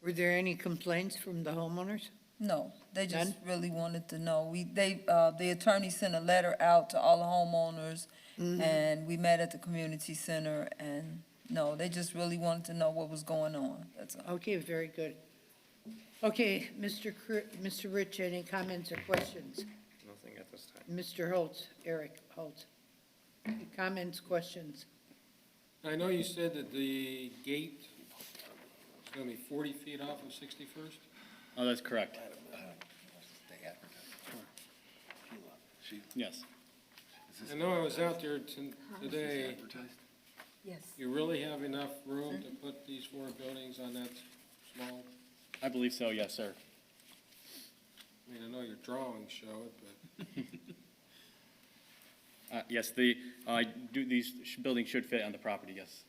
Were there any complaints from the homeowners? No, they just None? really wanted to know. The attorney sent a letter out to all the homeowners, and we met at the community center, and no, they just really wanted to know what was going on, that's all. Okay, very good. Okay, Mr. Rich, any comments or questions? Nothing at this time. Mr. Holtz, Eric Holtz. Comments, questions? I know you said that the gate is gonna be 40 feet off of 61st? Oh, that's correct. Yes. I know I was out there today. Yes. You really have enough room to put these four buildings on that small? I believe so, yes, sir. I mean, I know your drawings show it, but Yes, these buildings should fit on the property, yes.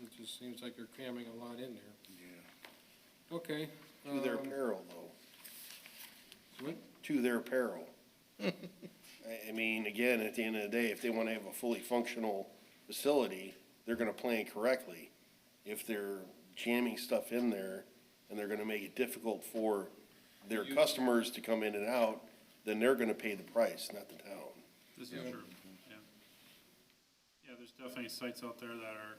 it just seems like you're cramming a lot in there. Yeah. Okay. To their peril, though. What? To their peril. I mean, again, at the end of the day, if they want to have a fully functional facility, they're going to plan correctly. If they're jamming stuff in there and they're going to make it difficult for their customers to come in and out, then they're going to pay the price, not the town. This is true, yeah. Yeah, there's definitely sites out there that are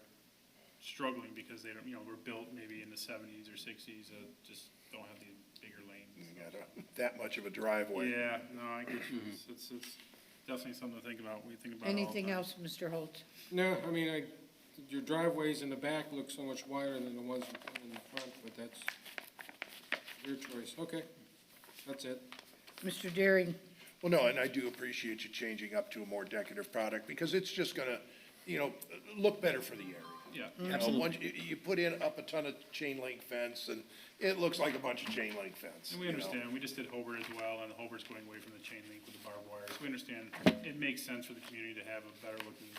struggling because they don't, were built maybe in the 70s or 60s that just don't have the bigger lanes. You got that much of a driveway. Yeah, no, I get you. It's definitely something to think about. We think about it all the Anything time. else, Mr. Holtz? No, I mean, your driveways in the back look so much wider than the ones in the front, but that's your choice. Okay, that's it. Mr. Daring? Well, no, and I do appreciate you changing up to a more decorative product, because it's just gonna, look better for the area. Yeah, Once you put in up a ton of chain link fence, and it looks like a bunch of chain link fence. and we you know? understand. We just did Hobart as well, and Hobart's going away from the chain link with the barbed wire. So we understand it makes sense for the community to have a better looking.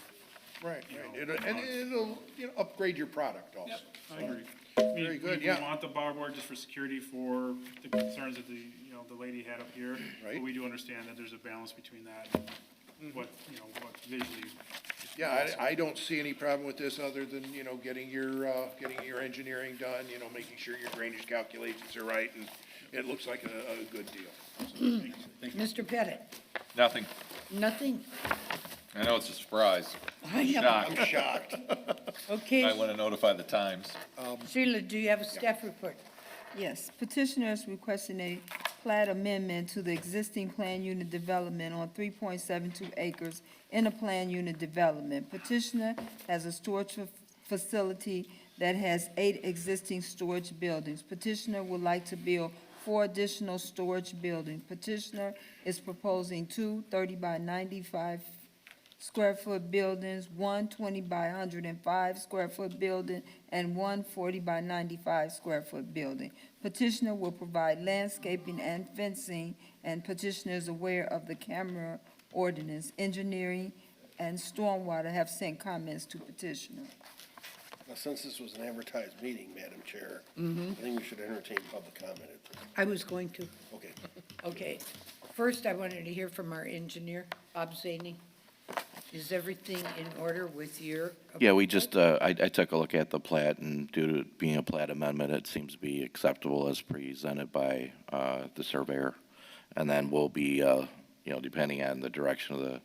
Right, and it'll, upgrade your product also. I agree. Very good, We yeah. want the barbed wire just for security for the concerns that the lady had up here. Right. But we do understand that there's a balance between that and what visually. Yeah, I don't see any problem with this, other than, getting your engineering done, making sure your drainage calculations are right, and it looks like a good deal. Mr. Pettit? Nothing. Nothing? I know it's a surprise. I know. Shocked. I'm shocked. Okay, I want to notify the Times. Sheila, do you have a staff report? Yes, petitioners requesting a plat amendment to the existing plan unit development on 3.72 acres in a plan unit development. Petitioner has a storage facility that has 8 existing storage buildings. Petitioner would like to build 4 additional storage buildings. Petitioner is proposing 2 30 by 95 square foot buildings, 1 20 by 105 square foot building, and 1 40 by 95 square foot building. Petitioner will provide landscaping and fencing, and petitioner is aware of the camera ordinance. Engineering and Stormwater have sent comments to petitioner. Now, since this was an advertised meeting, Madam Chair, I think we should entertain public comment at this. I was going to. Okay. Okay. First, I wanted to hear from our engineer, Bob Zaney. Is everything in order with your? Yeah, we just, I took a look at the plat, and due to it being a plat amendment, it seems to be acceptable as presented by the surveyor. And then we'll be, depending on the direction of the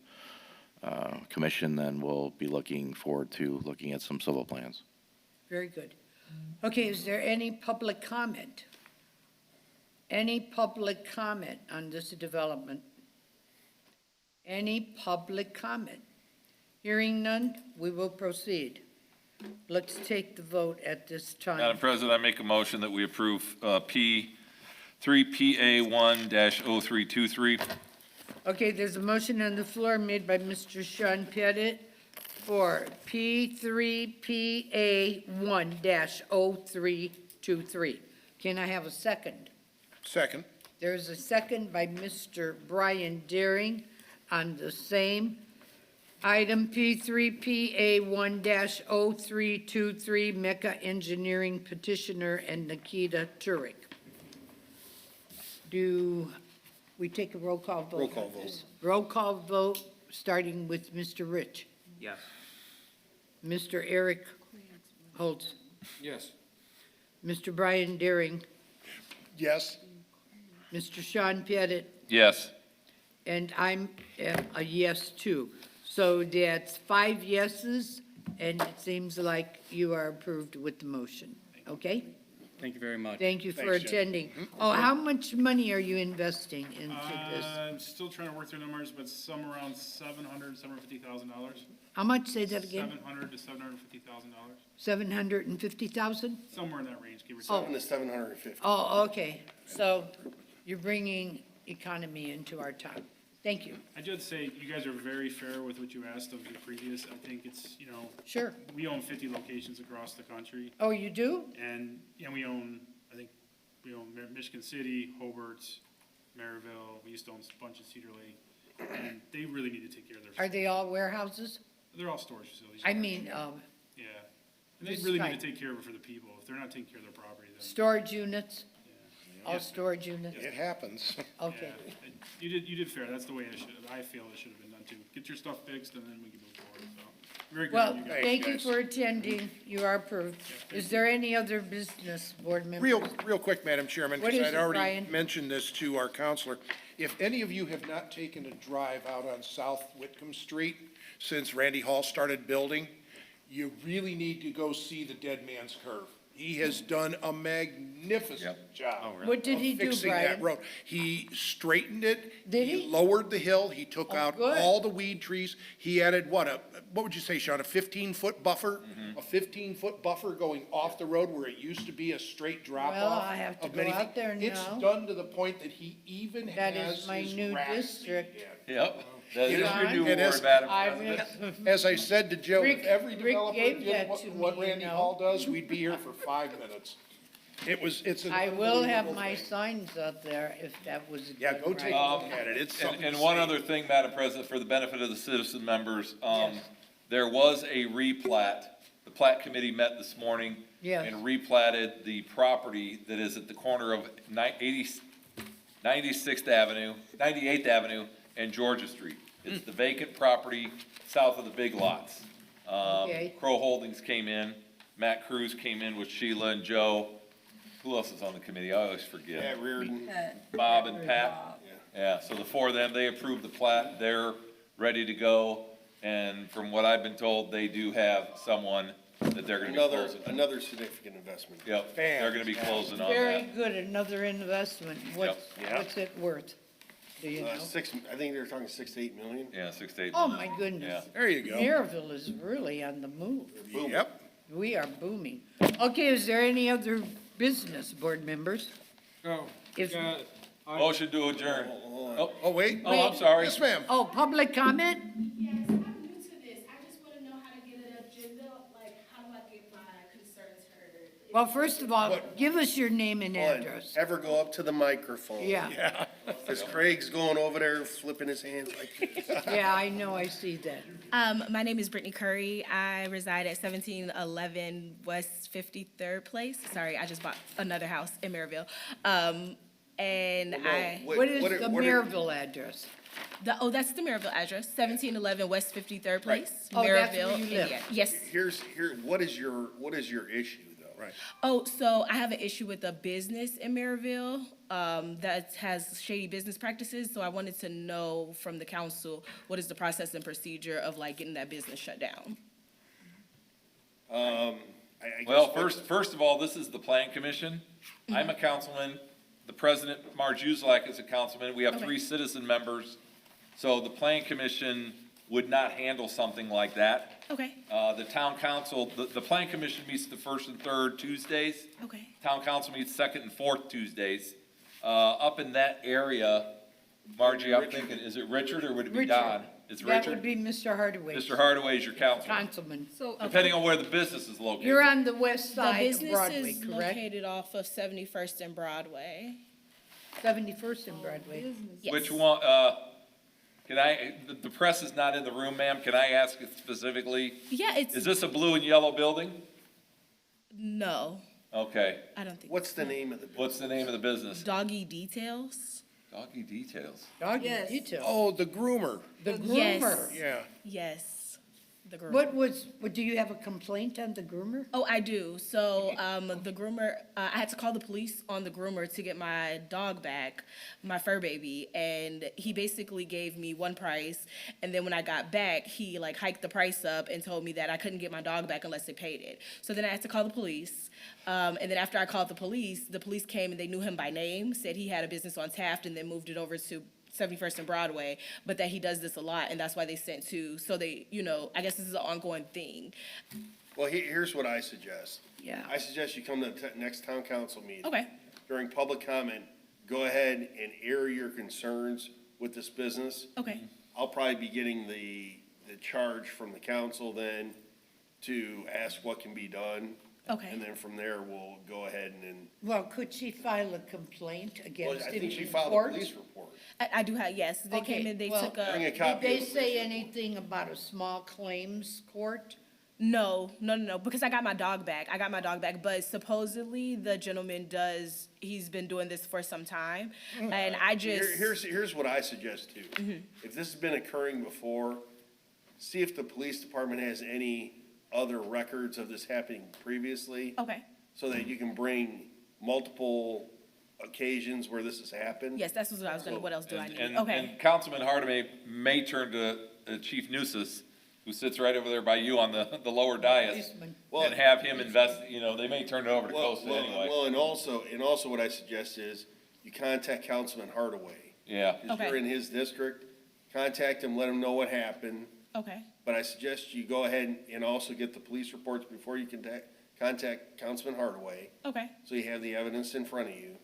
commission, then we'll be looking forward to looking at some civil plans. Very good. Okay, is there any public comment? Any public comment on this development? Any public comment? Hearing none, we will proceed. Let's take the vote at this time. Madam President, I make a motion that we approve P3PA1-0323. Okay, there's a motion on the floor made by Mr. Sean Pettit for P3PA1-0323. Can I have a second? Second. There's a second by Mr. Brian Deering on the same item, P3PA1-0323, Mecca Engineering petitioner and Nikita Turek. Do we take a roll call vote? Roll call on vote. this? Roll call vote, starting with Mr. Rich. Yes. Mr. Eric Holtz. Yes. Mr. Brian Deering. Yes. Mr. Sean Pettit. Yes. And I'm a yes too. So that's 5 yeses, and it seems like you are approved with the motion, okay? Thank you very much. Thank you for Thanks, Jeff. attending. Oh, how much money are you investing into this? I'm still trying to work through numbers, but somewhere around $750,000. How much, say that again? $700,000 to $750,000, 750,000? somewhere in that range, give or take. 7 to 750. Oh, okay, so you're bringing economy into our town. Thank you. I do have to say, you guys are very fair with what you asked of the previous. I think it's, Sure. we own 50 locations across the country, Oh, you do? and we own, Michigan City, Hobart, Merrillville, we used to own a bunch of Cedar Lake, and they really need to take care of their. Are they all warehouses? They're all storage facilities. I mean, Yeah, and they This really type. need to take care of it for the people. If they're not taking care of their property, then. storage units? Yeah. All storage units? It happens. Okay. Yeah, you did fair. That's the way I feel it should have been done too. Get your stuff fixed and then we can move forward, so. Very good Well, of you guys. thank you guys. for attending. You are approved. Is there any other business, board members? Real quick, Madam Chairman, What because is I'd it, already Brian? mentioned this to our counselor. If any of you have not taken a drive out on South Whitcomb Street since Randy Hall started building, you really need to go see the Dead Man's Curve. He has done a magnificent job. What did he of do, fixing that Brian? road. He straightened it. Did he? Lowered the hill. He took Oh, out good. all the weed trees. He added what would you say, Sean, a 15-foot buffer? Mm-hmm. A 15-foot buffer going off the road where it used to be a straight drop off. Well, I have to of go many out feet. there It's now. done to the point that he even That has is my his new grass district. seed Yep. That is your John? new It is- ward, Madam I President. was, As I said to Joe, Rick- if every Rick developer gave did that what to what me, Randy you know. Hall does, we'd be here for 5 minutes. It's an I will have unbelievable my thing. signs up there if that was Yeah, done go take a right. look at it. It's something And to one see. other thing, Madam President, for the benefit of the citizen members, Yes. there was a replat. The plat committee met this morning. Yes. And replatted the property that is at the corner of 98th Avenue and Georgia Street. It's the vacant property south of the big lots. Okay. Crow Holdings came in, Matt Cruz came in with Sheila and Joe. Who else is on the committee? I always forget. Pat Reardon. Bob and Pat. Yeah, so the four of them, they approved the plat, they're ready to go, and from what I've been told, they do have someone that they're gonna be closing. Another significant investment. Yep, they're gonna be closing on Very that. good, another investment. What's Yep. what's it worth? Do you know? I think they were talking 6 to 8 million. Yeah, 6 to 8. Oh, my goodness. There you go. Maryville is really on the move. Yep. We are booming. Okay, is there any other business, board members? Oh, If- Motion to adjourn. Oh, wait. Oh, I'm sorry. Yes, ma'am. Oh, public comment? Yes, I'm new to this. I just want to know how to get an agenda, like, how do I get my concerns heard? Well, first of all, give us your name and One, address. ever go up to the microphone. Yeah. Because Craig's going over there flipping his hands like this. Yeah, I know, I see that. My name is Brittany Curry. I reside at 1711 West 53rd Place. Sorry, I just bought another house in Merrillville. And Well, no, I, What is what are- the what are- Merrillville address? that's the Merrillville address, 1711 West 53rd Place, Oh, that's where Merrillville, you live. Indiana. Yes. What is your issue though? Right. Oh, so I have an issue with a business in Merrillville that has shady business practices. So I wanted to know from the council, what is the process and procedure of like getting that business shut down? I Well, guess first of all, this is the Plan Commission. I'm a councilman. The president, Marge Uselak, is a councilman. We have Okay. 3 citizen members. So the Plan Commission would not handle something like that. Okay, The town council, the Plan Commission meets the first and third Tuesdays. okay. Town council meets second and fourth Tuesdays. Up in that area, Margie, I'm thinking, is it Richard or would it be Richard. Don? It's That Richard? would be Mr. Hardaway. Mr. Hardaway is your councilman, Councilman. So, depending on where the business is located. You're on the west The side of business Broadway, is correct? located off of 71st and Broadway. 71st and Broadway. Yes. Which one, the press is not in the room, ma'am. Can I ask it specifically? Yeah, Is it's, this a blue and yellow building? no, Okay. I don't think. what's the name of the? What's the name of the business? Doggy Details? Doggy Details. Doggy Yes. detail. Oh, the groomer, The Yes. groomer. yeah. Yes, the groomer. What, do you have a complaint on the groomer? Oh, I do. So, the groomer, I had to call the police on the groomer to get my dog back, my fur baby, and he basically gave me one price, and then when I got back, he like hiked the price up and told me that I couldn't get my dog back unless they paid it. So then I had to call the police, and then after I called the police came and they knew him by name, said he had a business on Taft, and then moved it over to 71st and Broadway, but that he does this a lot, and that's why they sent 2. So they, I guess this is an ongoing thing. Well, here's what I suggest. Yeah. I suggest you come to the next town council meeting. Okay. During public comment, go ahead and air your concerns with this business. Okay. I'll probably be getting the charge from the council then to ask what can be done. Okay. And then from there, we'll go ahead and, Well, could she file a complaint well, against I him think she in filed a court? police report. I do have, yes. They Okay, came in, they well, took Bring a, a copy Did of they the say police anything about a small claims court? no, because I got my dog back. But supposedly the gentleman he's been doing this for some time. And I just, Here's what I suggest too. If this has been occurring before, see if the police department has any other records of this happening previously, okay. so that you can bring multiple occasions where this has happened. Yes, that's what I was gonna, what else do I need? And Okay, Councilman Hardaway may turn to Chief Nucis, who sits right over there by you on the lower dais, Policeman. and have him invest, they may turn it over to Coastal anyway. Well, and also what I suggest is you contact Councilman Hardaway. Yeah. Because you're Okay. in his district, contact him, let him know what happened. okay, But I suggest you go ahead and also get the police reports before you contact Councilman Hardaway, okay, so you have the evidence in front of you.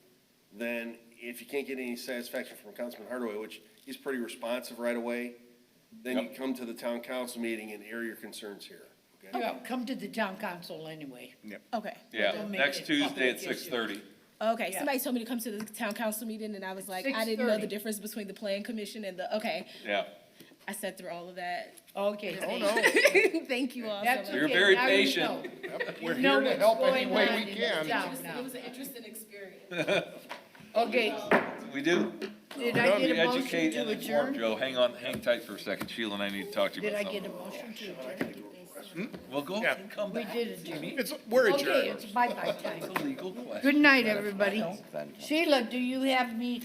Then, if you can't get any satisfaction from Councilman Hardaway, which he's pretty responsive right away, then you Yep. come to the town council meeting and air your concerns here, okay? Yeah, come to the town council anyway. okay. Yeah, Don't make next it Tuesday public at issue. 6:30. Okay, Yeah. somebody told me to come to the town council meeting and I was like, I didn't know the 6:30. difference between the plan commission and okay. Yeah. I sat through all of that. Okay, Oh, thank you. no, Thank you all so That's much. You're okay, very now you patient. know. we're You know here to what's help going any way on we in can. town now. It was an interesting experience. Okay, We do. did I We get a motion educate to and inform, adjourn? Joe. Hang tight for a second. Sheila and I need to talk to you Did I about get a something. motion to adjourn? Well, go Yeah. and come We back. did adjourn. We're Okay, adjourned. it's bye-bye time. It's a legal question. Good night, everybody. Sheila, do you have me